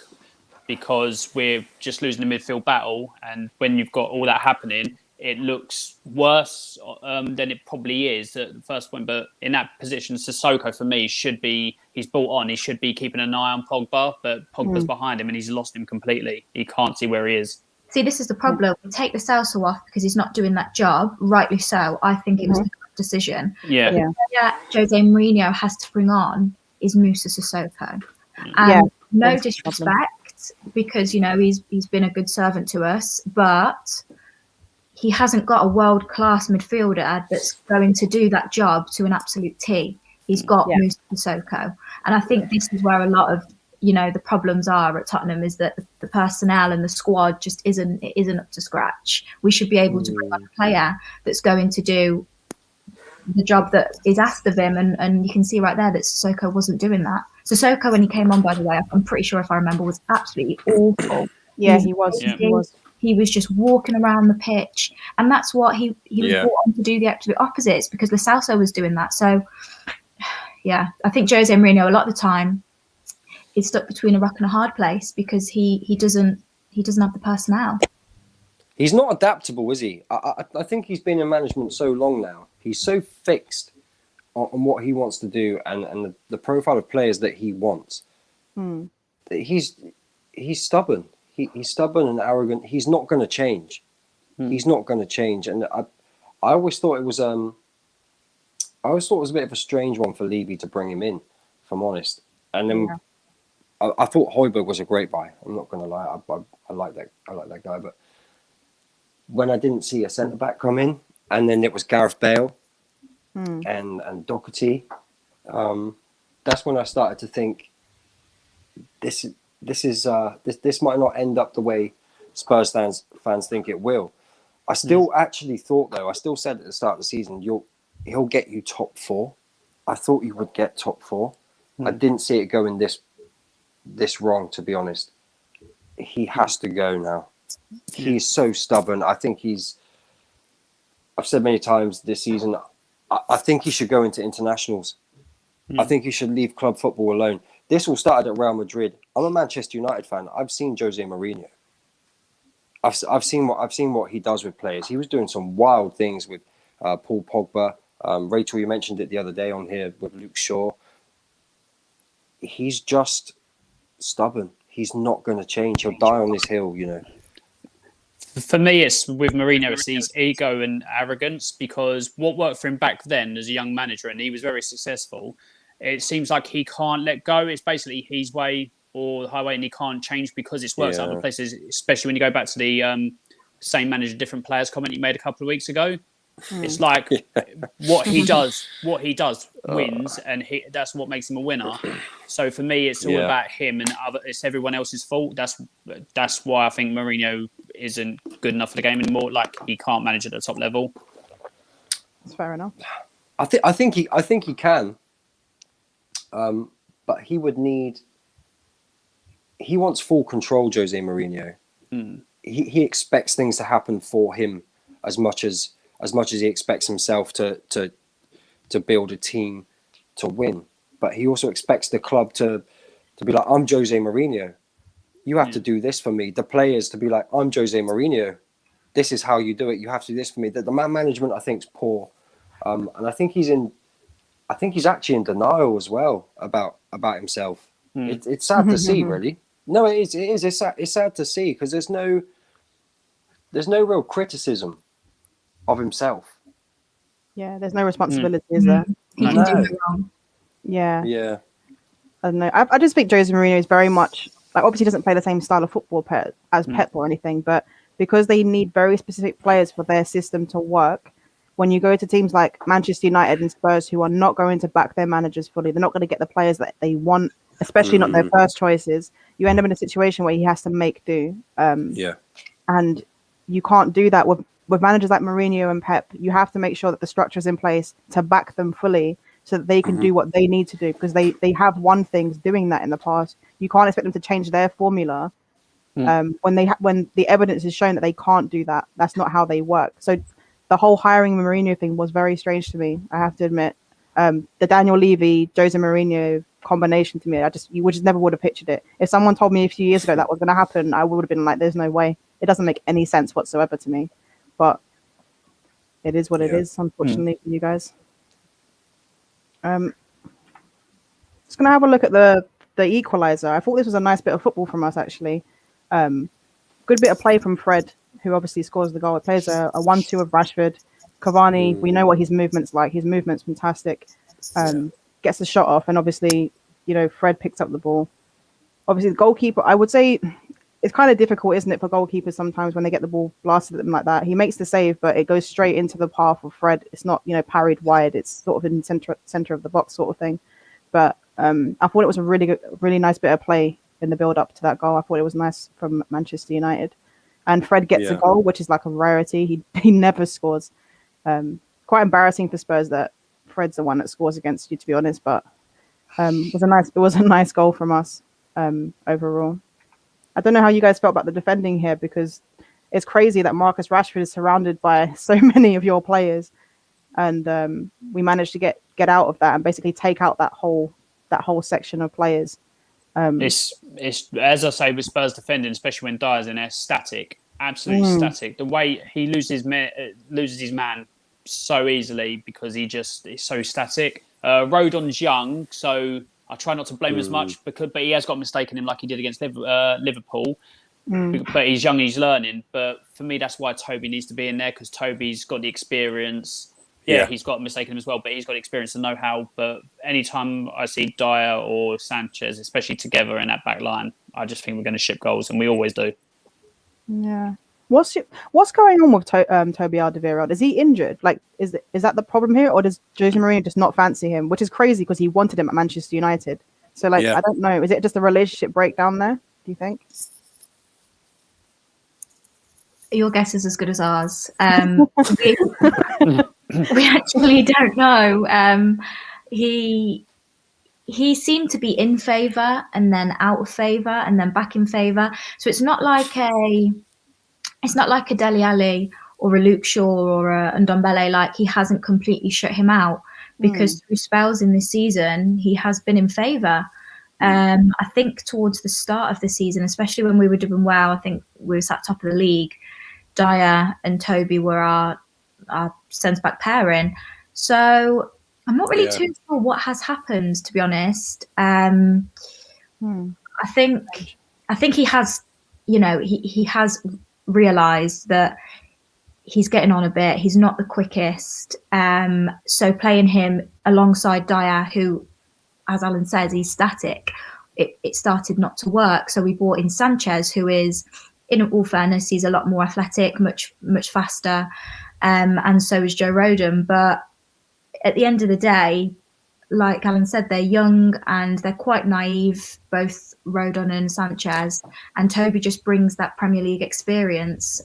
because we're just losing the midfield battle. And when you've got all that happening, it looks worse than it probably is at the first point. But in that position, Sissoko, for me, he's brought on. He should be keeping an eye on Pogba, but Pogba's behind him and he's lost him completely. He can't see where he is. See, this is the problem. We take the Celso off because he's not doing that job, rightly so. I think it was the correct decision. Yeah. Jose Mourinho has to bring on is Moussa Sissoko. And no disrespect, because, you know, he's been a good servant to us, but he hasn't got a world-class midfielder that's going to do that job to an absolute T. He's got Moussa Sissoko. And I think this is where a lot of, you know, the problems are at Tottenham is that the personnel and the squad just isn't up to scratch. We should be able to bring on a player that's going to do the job that is asked of him. And you can see right there that Sissoko wasn't doing that. Sissoko, when he came on, by the way, I'm pretty sure if I remember, was absolutely awful. Yeah, he was. He was. He was just walking around the pitch. And that's what he was brought on to do, the absolute opposites, because Lo Celso was doing that. So, yeah, I think Jose Mourinho, a lot of the time, is stuck between a rock and a hard place because he doesn't have the personnel. He's not adaptable, is he? I think he's been in management so long now. He's so fixed on what he wants to do and the profile of players that he wants. He's stubborn. He's stubborn and arrogant. He's not going to change. He's not going to change. And I always thought it was a bit of a strange one for Levy to bring him in, if I'm honest. And then I thought Højbjerg was a great buy. I'm not going to lie. I like that guy. But when I didn't see a centre back come in, and then it was Gareth Bale and Doherty, that's when I started to think this might not end up the way Spurs fans think it will. I still actually thought, though, I still said at the start of the season, he'll get you top 4. I thought he would get top 4. I didn't see it going this wrong, to be honest. He has to go now. He's so stubborn. I think he's I've said many times this season, I think he should go into internationals. I think he should leave club football alone. This all started at Real Madrid. I'm a Manchester United fan. I've seen Jose Mourinho. I've seen what he does with players. He was doing some wild things with Paul Pogba. Rachel, you mentioned it the other day on here with Luke Shaw. He's just stubborn. He's not going to change. He'll die on this hill, you know. For me, it's with Mourinho, it's his ego and arrogance, because what worked for him back then as a young manager, and he was very successful, it seems like he can't let go. It's basically his way or the highway, and he can't change because it's worked other places, especially when you go back to the same manager, different players comment you made a couple of weeks ago. It's like what he does wins, and that's what makes him a winner. So for me, it's all about him, and it's everyone else's fault. That's why I think Mourinho isn't good enough for the game anymore. Like, he can't manage at the top level. That's fair enough. I think he can, but he would need. He wants full control, Jose Mourinho. He expects things to happen for him as much as he expects himself to build a team to win. But he also expects the club to be like, I'm Jose Mourinho. You have to do this for me. The players to be like, I'm Jose Mourinho. This is how you do it. You have to do this for me. The man management, I think, is poor. And I think he's actually in denial as well about himself. It's sad to see, really. No, it is. It's sad to see, because there's no real criticism of himself. Yeah, there's no responsibility, is there? He can do it wrong. Yeah. Yeah. I don't know. I just think Jose Mourinho is very much, like, obviously he doesn't play the same style of football as Pep or anything, but because they need very specific players for their system to work, when you go to teams like Manchester United and Spurs, who are not going to back their managers fully, they're not going to get the players that they want, especially not their first choices, you end up in a situation where he has to make do. And you can't do that with managers like Mourinho and Pep. You have to make sure that the structure is in place to back them fully so that they can do what they need to do, because they have won things doing that in the past. You can't expect them to change their formula when the evidence is shown that they can't do that. That's not how they work. So the whole hiring Mourinho thing was very strange to me, I have to admit. The Daniel Levy, Jose Mourinho combination, to me, you just never would have pictured it. If someone told me a few years ago that was going to happen, I would have been like, there's no way. It doesn't make any sense whatsoever to me. But it is what it is, unfortunately, for you guys. Just going to have a look at the Equalizer. I thought this was a nice bit of football from us, actually. Good bit of play from Fred, who obviously scores the goal. It plays a 1-2 of Rashford. Cavani, we know what his movement's like. His movement's fantastic. Gets the shot off, and obviously, Fred picks up the ball. Obviously, the goalkeeper, I would say, it's kind of difficult, isn't it, for goalkeepers sometimes when they get the ball blasted at them like that. He makes the save, but it goes straight into the path of Fred. It's not, parried wide. It's sort of in center of the box sort of thing. But I thought it was a really nice bit of play in the build up to that goal. I thought it was nice from Manchester United. And Fred gets a goal, which is like a rarity. He never scores. Quite embarrassing for Spurs that Fred's the one that scores against you, to be honest. But it was a nice goal from us overall. I don't know how you guys felt about the defending here, because it's crazy that Marcus Rashford is surrounded by so many of your players, and we managed to get out of that and basically take out that whole section of players. It's as I say with Spurs defending, especially when Dyer's in there, static, absolutely static. The way he loses his man so easily because he just is so static. Rodon's young, so I try not to blame him as much, but he has got mistaken him like he did against Liverpool. But he's young, he's learning. But for me, that's why Toby needs to be in there, because Toby's got the experience. Yeah, he's got mistaken him as well, but he's got experience and know-how. But anytime I see Dyer or Sanchez, especially together in that back line, I just think we're going to ship goals, and we always do. Yeah. What's going on with Toby Alderweireld? Is he injured? Like, is that the problem here, or does Jose Mourinho just not fancy him? Which is crazy, because he wanted him at Manchester United. So, I don't know. Is it just a relationship breakdown there, do you think? Your guess is as good as ours. We actually don't know. He seemed to be in favour and then out of favour and then back in favour. So it's not like a Dele Alli or a Luke Shaw or a Ndombele, like he hasn't completely shut him out, because through spells in this season he has been in favour. I think towards the start of the season, especially when we were doing well, I think we were sat top of the league, Dyer and Toby were our centre-back pairing. So I'm not really too sure what has happened, to be honest. I think he has, he has realised that he's getting on a bit. He's not the quickest. So playing him alongside Dyer, who, as Alan says, he's static, it started not to work. So we brought in Sanchez, who is, in all fairness, he's a lot more athletic, much faster, and so is Joe Rodon. But at the end of the day, like Alan said, they're young and they're quite naive, both Rodon and Sanchez, and Toby just brings that Premier League experience.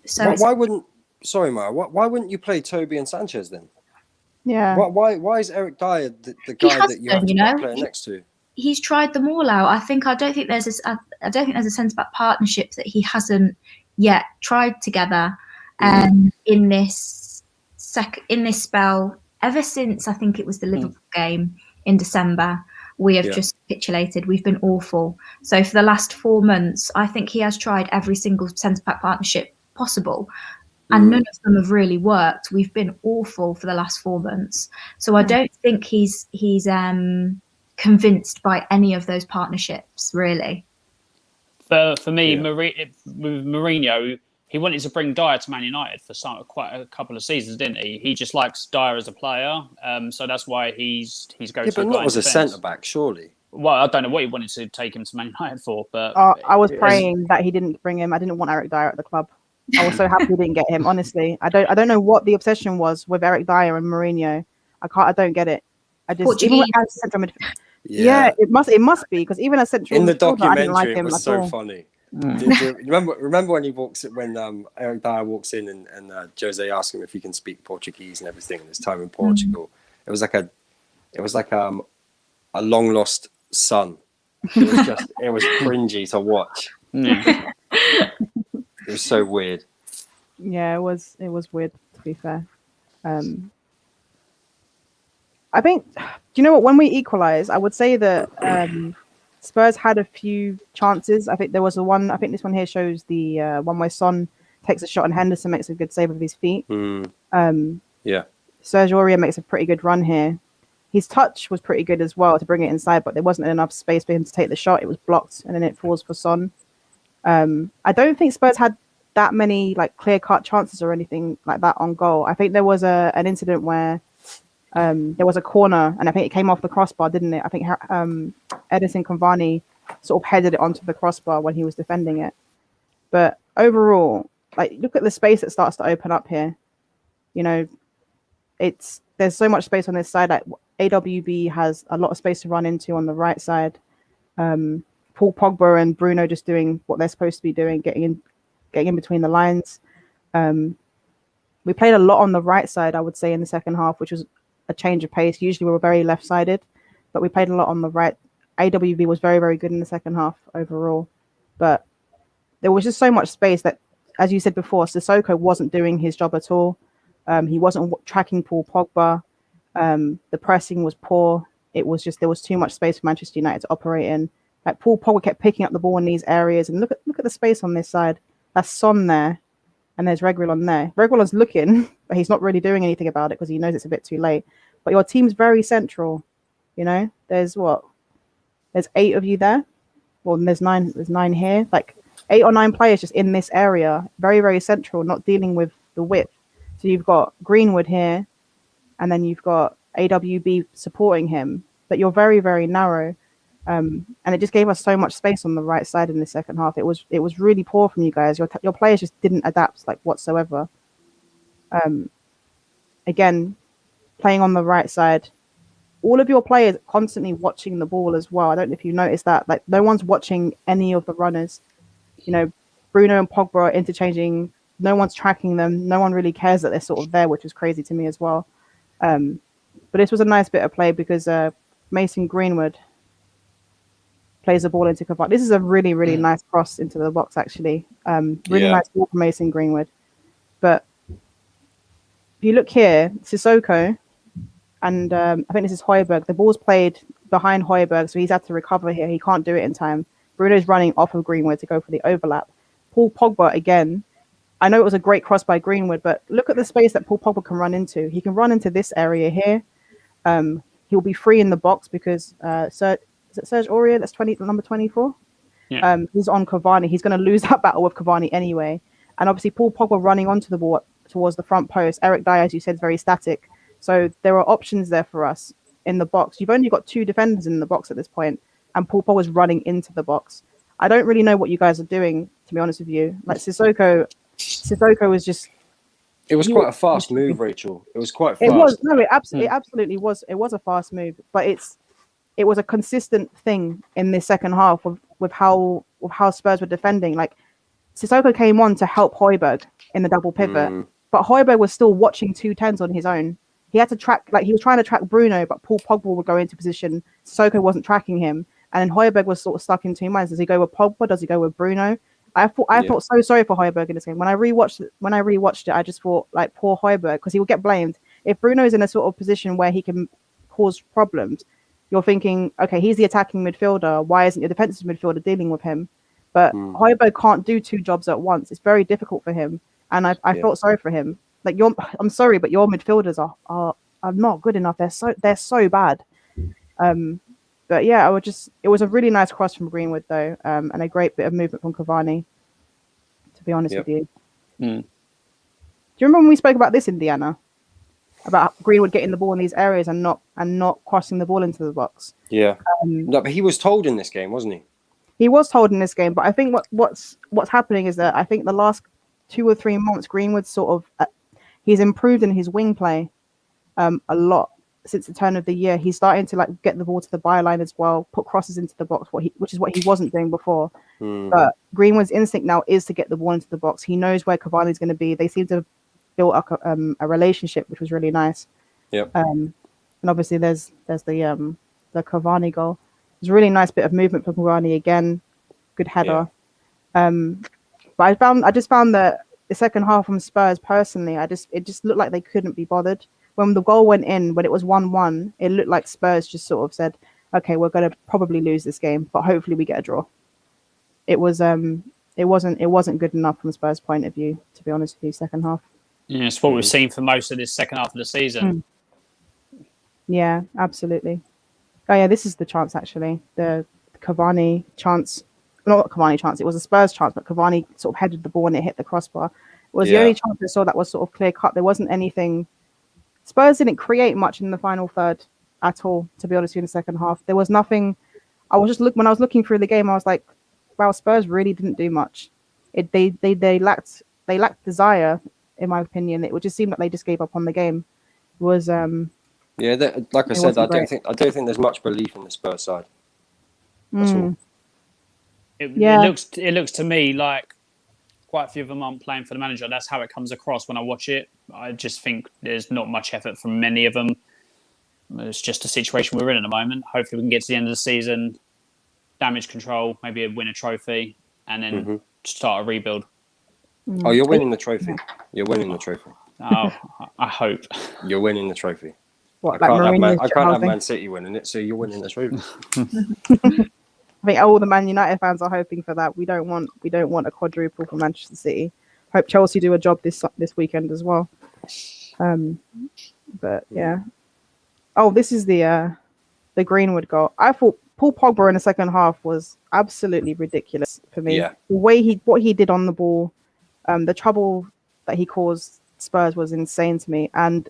So why wouldn't you play Toby and Sanchez then? Yeah. Why is Eric Dyer the guy that you have to play next to? He's tried them all out. I don't think there's a centre back partnership that he hasn't yet tried together. In this spell, ever since I think it was the Liverpool game in December, we have just capitulated. We've been awful. So for the last 4 months, I think he has tried every single centre back partnership possible, and none of them have really worked. We've been awful for the last 4 months. So I don't think he's convinced by any of those partnerships, really. For me, with Mourinho, he wanted to bring Dyer to Man United for quite a couple of seasons, didn't he? He just likes Dyer as a player, so that's why he's going to. But not as a centre back, surely. Well, I don't know what he wanted to take him to Man United for, but I was praying that he didn't bring him. I didn't want Eric Dyer at the club. I was so happy we didn't get him. Honestly, I don't know what the obsession was with Eric Dyer and Mourinho. I don't get it. I just even as central midfield. Yeah, it must be, because even as central in the documentary, I didn't like it him was so funny. Remember when Eric Dyer walks in and Jose asks him if he can speak Portuguese and everything in his time in Portugal. It was like a long lost son. It was cringy to watch. It was so weird. Yeah, it was weird, to be fair. I think, do you know what? When we equalised, I would say that Spurs had a few chances. I think there was one. I think this one here shows the one where Son takes a shot and Henderson makes a good save with his feet. Sergio Aurier makes a pretty good run here. His touch was pretty good as well to bring it inside, but there wasn't enough space for him to take the shot. It was blocked, and then it falls for Son. I don't think Spurs had that many like clear-cut chances or anything like that on goal. I think there was an incident where there was a corner, and I think it came off the crossbar, didn't it? I think Edison Cavani sort of headed it onto the crossbar when he was defending it. But overall, like, look at the space that starts to open up here. You know, there's so much space on this side. Like AWB has a lot of space to run into on the right side. Paul Pogba and Bruno just doing what they're supposed to be doing, getting in between the lines. We played a lot on the right side, I would say, in the second half, which was a change of pace. Usually we were very left-sided, but we played a lot on the right. AWB was very, very good in the second half overall, but there was just so much space that, as you said before, Sissoko wasn't doing his job at all. He wasn't tracking Paul Pogba. The pressing was poor. It was just, there was too much space for Manchester United to operate in. Like, Paul Pogba kept picking up the ball in these areas, and look at the space on this side. That's Son there, and there's Reguilon there. Reguilon's looking, but he's not really doing anything about it because he knows it's a bit too late. But your team's very central, you know. There's 8 of you there. Well, there's 9. There's 9 here. Like 8 or 9 players just in this area, very, very central, not dealing with the width. So you've got Greenwood here, and then you've got AWB supporting him, but you're very, very narrow. And it just gave us so much space on the right side in the second half. It was really poor from you guys. Your players just didn't adapt like whatsoever. Again, playing on the right side, all of your players constantly watching the ball as well. I don't know if you noticed that. Like, no one's watching any of the runners. You know, Bruno and Pogba are interchanging. No one's tracking them. No one really cares that they're sort of there, which is crazy to me as well. But this was a nice bit of play because Mason Greenwood plays the ball into Cavani. This is a really, really nice cross into the box, actually. Nice ball from Mason Greenwood. But if you look here, Sissoko and I think this is Højbjerg. The ball's played behind Højbjerg, so he's had to recover here. He can't do it in time. Bruno's running off of Greenwood to go for the overlap. Paul Pogba again. I know it was a great cross by Greenwood, but look at the space that Paul Pogba can run into. He can run into this area here. He'll be free in the box because is it Serge Aurier? That's number 24. Yeah. He's on Cavani. He's going to lose that battle with Cavani anyway. And obviously, Paul Pogba running onto the ball towards the front post. Eric Dyer, as you said, is very static. So there are options there for us in the box. You've only got 2 defenders in the box at this point, and Paul Pogba's running into the box. I don't really know what you guys are doing, to be honest with you. Like Sissoko was just. It was quite a fast move, Rachel. It was quite fast. It was no, it absolutely was. It was a fast move, but it was a consistent thing in this second half with how Spurs were defending. Like Sissoko came on to help Højbjerg in the double pivot, but Højbjerg was still watching 2 10s on his own. He had to track, like he was trying to track Bruno, but Paul Pogba would go into position. Sissoko wasn't tracking him, and then Højbjerg was sort of stuck in 2 minds. Does he go with Pogba? Does he go with Bruno? I felt so sorry for Højbjerg in this game. When I rewatched it, I just thought like poor Højbjerg, because he would get blamed if Bruno is in a sort of position where he can cause problems. You're thinking, okay, he's the attacking midfielder. Why isn't your defensive midfielder dealing with him? But Højbjerg can't do 2 jobs at once. It's very difficult for him, and I felt sorry for him. Like I'm sorry, but your midfielders are not good enough. They're so bad. But yeah, it was a really nice cross from Greenwood though, and a great bit of movement from Cavani. To be honest with you, do you remember when we spoke about this, Indiana? About Greenwood getting the ball in these areas and not crossing the ball into the box. Yeah, no, but he was told in this game, wasn't he? He was told in this game, but I think what's happening is that I think the last 2 or 3 months, Greenwood sort of he's improved in his wing play a lot since the turn of the year. He's starting to like get the ball to the byline as well, put crosses into the box, which is what he wasn't doing before. But Greenwood's instinct now is to get the ball into the box. He knows where Cavani's going to be. They seem to have built up a relationship, which was really nice. Yep. And obviously there's the Cavani goal. It was a really nice bit of movement from Cavani again. Good header. But I just found that the second half from Spurs, personally, it just looked like they couldn't be bothered. When the goal went in, when it was 1-1, it looked like Spurs just sort of said, okay, we're going to probably lose this game, but hopefully we get a draw. It wasn't good enough from Spurs' point of view, to be honest with you, second half. Yeah, it's what we've seen for most of this second half of the season. Yeah, absolutely. Oh yeah, this is the chance actually. The Cavani chance. Not Cavani chance, it was a Spurs chance, but Cavani sort of headed the ball and it hit the crossbar. It was the only chance I saw that was sort of clear cut. There wasn't anything. Spurs didn't create much in the final third at all, to be honest with you, in the second half. There was nothing. When I was looking through the game, I was like, wow, Spurs really didn't do much. They lacked desire, in my opinion. It would just seem like they just gave up on the game. It was like I said, I don't think there's much belief in the Spurs side. That's all. It looks to me like quite a few of them aren't playing for the manager. That's how it comes across when I watch it. I just think there's not much effort from many of them. It's just a situation we're in at the moment. Hopefully we can get to the end of the season, damage control, maybe win a trophy, and then start a rebuild. Oh, you're winning the trophy. You're winning the trophy. Oh, I hope. You're winning the trophy. What, I can't have Man City winning it, so you're winning the trophy. I think all the Man United fans are hoping for that. We don't want a quadruple for Manchester City. Hope Chelsea do a job this weekend as well. But yeah. Oh, this is the Greenwood goal. I thought Paul Pogba in the second half was absolutely ridiculous for me. Yeah. The way what he did on the ball, the trouble that he caused Spurs was insane to me. And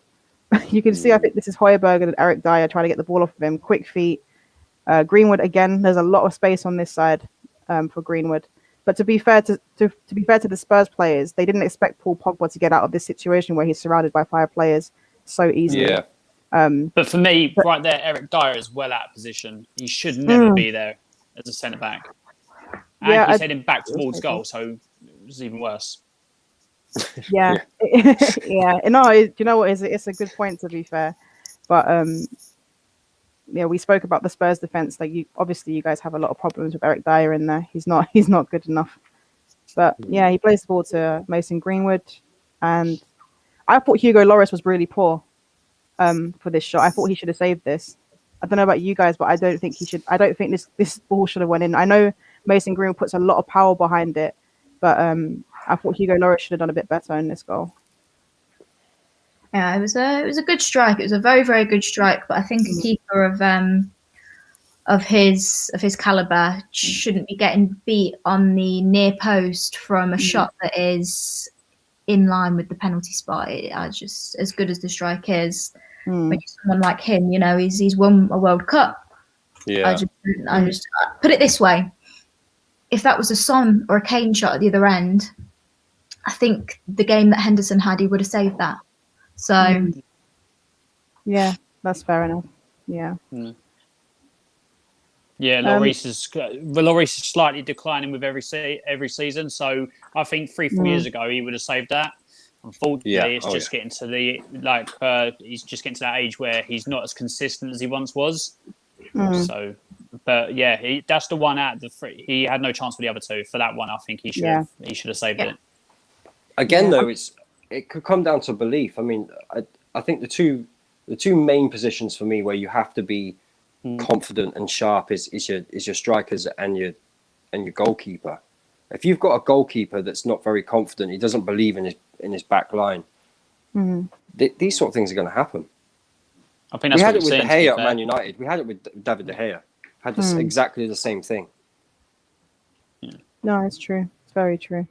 you can see, I think this is Højbjerg and Eric Dyer trying to get the ball off of him. Quick feet. Greenwood again. There's a lot of space on this side for Greenwood. But to be fair to the Spurs players, they didn't expect Paul Pogba to get out of this situation where he's surrounded by 5 players so easily. Yeah. But for me, right there, Eric Dyer is well out of position. He should never be there as a centre back. And he's heading back towards goal, so it was even worse. Yeah. Yeah. No, you know what? It's a good point, to be fair. But we spoke about the Spurs defense. Like, you guys have a lot of problems with Eric Dyer in there. He's not good enough. But yeah, he plays the ball to Mason Greenwood. and I thought Hugo Lloris was really poor for this shot. I thought he should have saved this. I don't know about you guys, but I don't think he should. I don't think this ball should have went in. I know Mason Greenwood puts a lot of power behind it, but I thought Hugo Lloris should have done a bit better in this goal. Yeah, it was a good strike. It was a very, very good strike. But I think a keeper of his caliber shouldn't be getting beat on the near post from a shot that is in line with the penalty spot. I just, as good as the strike is, when you're someone like him, you know, he's won a World Cup. Yeah. I just put it this way: if that was a Son or a Kane shot at the other end, I think the game that Henderson had, he would have saved that. So, yeah, that's fair enough. Yeah. Yeah, Lloris is slightly declining with every season. So I think 3-4 years ago he would have saved that. Unfortunately, it's just getting to the he's just getting to that age where he's not as consistent as he once was. So, but yeah, that's the one out of the three. He had no chance for the other two. For that one, I think he should have saved it. Again, though, it could come down to belief. I mean, I think the two main positions for me where you have to be confident and sharp is your strikers and your goalkeeper. If you've got a goalkeeper that's not very confident, he doesn't believe in his back line, these sort of things are going to happen. I think that's we had what it with saying, De Gea at Man United. We had it with David De Gea. Had this exactly the same thing. No, it's true. It's very true.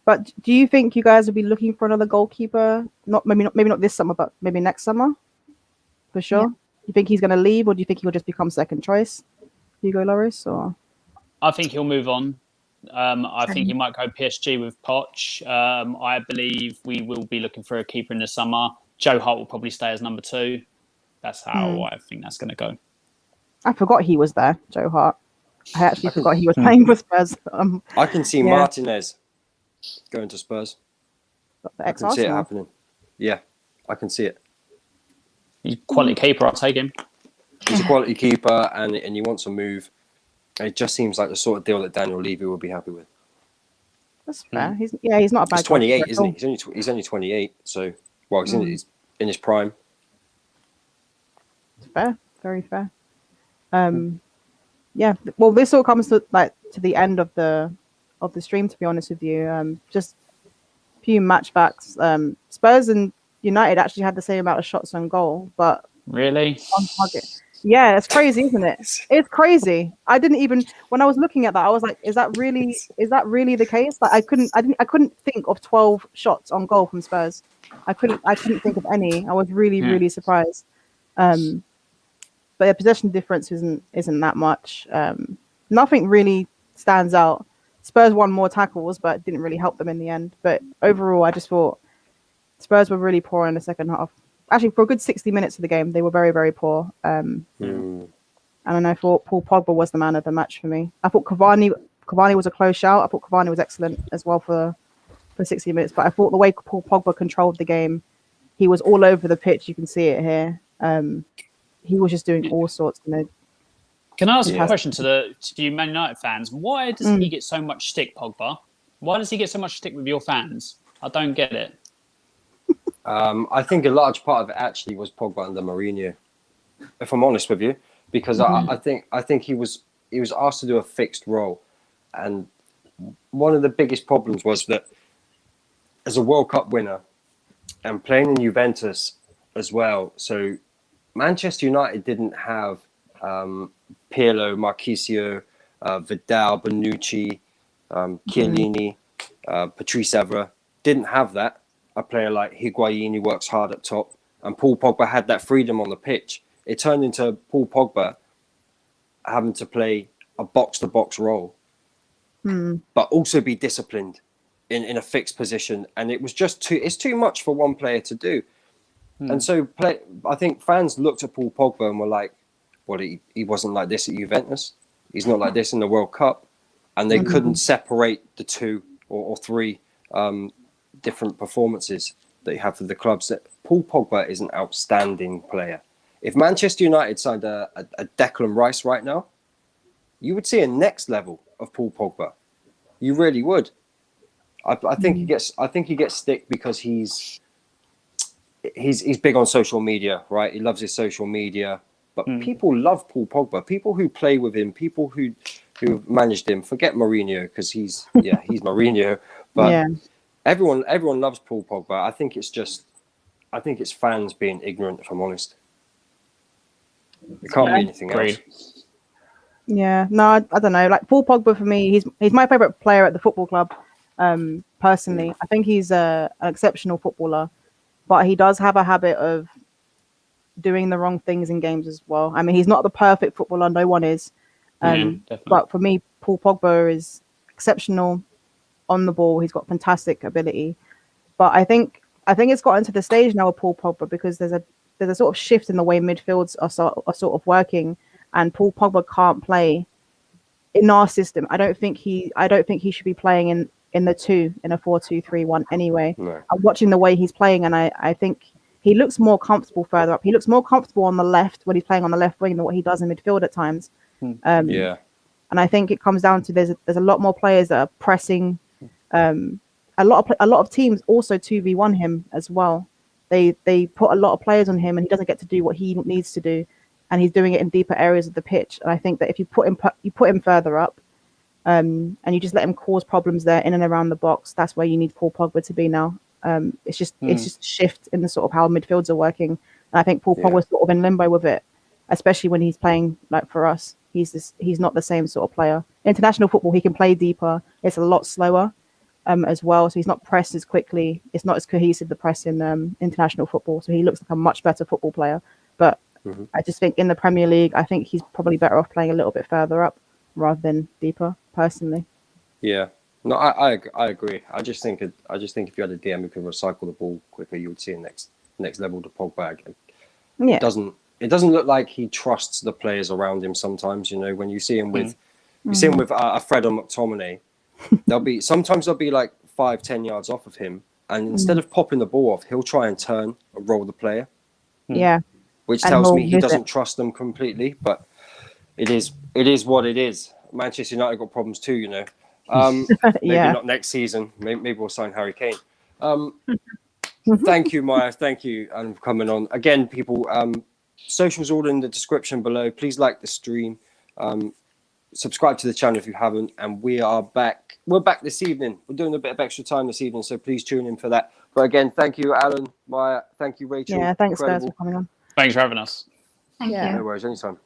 But do you think you guys will be looking for another goalkeeper? Maybe not this summer, but maybe next summer, for sure. Yeah. You think he's going to leave, or do you think he'll just become second choice, Hugo Lloris? Or I think he'll move on. I think he might go PSG with Poch. I believe we will be looking for a keeper in the summer. Joe Hart will probably stay as number 2. That's how I think that's going to go. I forgot he was there, Joe Hart. I actually forgot he was playing for Spurs. I can see Martinez going to Spurs. The I can see it happening. Yeah, I can see it. He's a quality keeper. I'll take him. He's a quality keeper, and he wants to move. It just seems like the sort of deal that Daniel Levy would be happy with. That's fair. He's not a bad. He's 28, isn't he? He's only 28. So, well, he's in his prime. It's fair, very fair. Yeah. Well, this all comes to the end of the stream. To be honest with you, just a few matchbacks. Spurs and United actually had the same amount of shots on goal, but really on target. Yeah, it's crazy, isn't it? It's crazy. I didn't even, when I was looking at that, I was like, is that really the case? Like I couldn't think of 12 shots on goal from Spurs. I couldn't think of any. I was really surprised. But the possession difference isn't that much. Nothing really stands out. Spurs won more tackles, but it didn't really help them in the end. But overall, I just thought Spurs were really poor in the second half. Actually, for a good 60 minutes of the game, they were very, very poor. And I thought Paul Pogba was the man of the match for me. I thought Cavani was a close shout. I thought Cavani was excellent as well for 60 minutes. But I thought the way Paul Pogba controlled the game, he was all over the pitch. You can see it here. He was just doing all sorts. Can I ask you a question to you Man United fans? Why does he get so much stick, Pogba? Why does he get so much stick with your fans? I don't get it. I think a large part of it actually was Pogba under Mourinho, if I'm honest with you, because I think he was asked to do a fixed role, and one of the biggest problems was that as a World Cup winner and playing in Juventus as well, so Manchester United didn't have Pirlo, Marchisio, Vidal, Bonucci, Chiellini, Patrice Evra, didn't have that. A player like Higuain who works hard up top, and Paul Pogba had that freedom on the pitch. It turned into Paul Pogba having to play a box-to-box role, but also be disciplined in a fixed position. And it was just it's too much for one player to do. And so I think fans looked at Paul Pogba and were like, well, he wasn't like this at Juventus. He's not like this in the World Cup. And they couldn't separate the two or three different performances that you have for the clubs. That Paul Pogba is an outstanding player. If Manchester United signed a Declan Rice right now, you would see a next level of Paul Pogba. You really would. I think he gets stick because he's big on social media, right? He loves his social media. But people love Paul Pogba. People who play with him, people who managed him. Forget Mourinho because he's Mourinho. But Yeah. everyone loves Paul Pogba. I think it's fans being ignorant. If I'm honest, it can't be anything else. Yeah, no, I don't know. Like Paul Pogba for me, he's my favorite player at the football club. Personally, I think he's an exceptional footballer, but he does have a habit of doing the wrong things in games as well. I mean, he's not the perfect footballer; no one is. But for me, Paul Pogba is exceptional on the ball. He's got fantastic ability, but I think it's gotten to the stage now with Paul Pogba because there's a sort of shift in the way midfields are sort of working. And Paul Pogba can't play in our system. I don't think he should be playing in the 4-2-3-1 anyway. No. I'm watching the way he's playing, and I think he looks more comfortable further up. He looks more comfortable on the left when he's playing on the left wing than what he does in midfield at times. Yeah. And I think it comes down to there's a lot more players that are pressing. A lot of teams also 2v1 him as well. They put a lot of players on him, and he doesn't get to do what he needs to do. And he's doing it in deeper areas of the pitch. And I think that if you put him further up, and you just let him cause problems there in and around the box, that's where you need Paul Pogba to be now. It's just a shift in the sort of how midfields are working. And I think Paul Pogba's sort of in limbo with it, especially when he's playing like for us. He's not the same sort of player. International football, he can play deeper. It's a lot slower as well. So he's not pressed as quickly. It's not as cohesive, the press in international football. So he looks like a much better football player. But I just think in the Premier League, I think he's probably better off playing a little bit further up rather than deeper, personally. Yeah, no, I agree. I just think if you had a DM who could recycle the ball quicker, you would see a next level to Pogba again. Yeah, it doesn't look like he trusts the players around him. Sometimes, you know, when you see him with a Fred or McTominay, they'll be like 5-10 yards off of him, and instead of popping the ball off, he'll try and turn and roll the player. Yeah. Which tells me he doesn't trust them completely, but it is what it is. Manchester United got problems too, you know. Maybe not next season. Maybe we'll sign Harry Kane. Thank you, Maya. Thank you for coming on. Again, people, socials all in the description below. Please like the stream. Subscribe to the channel if you haven't. And we are back. We're back this evening. We're doing a bit of extra time this evening, so please tune in for that. But again, thank you, Alan, Maya. Thank you, Rachel. Yeah, thanks guys for coming on. Thanks for having us. Thank you. No worries, anytime.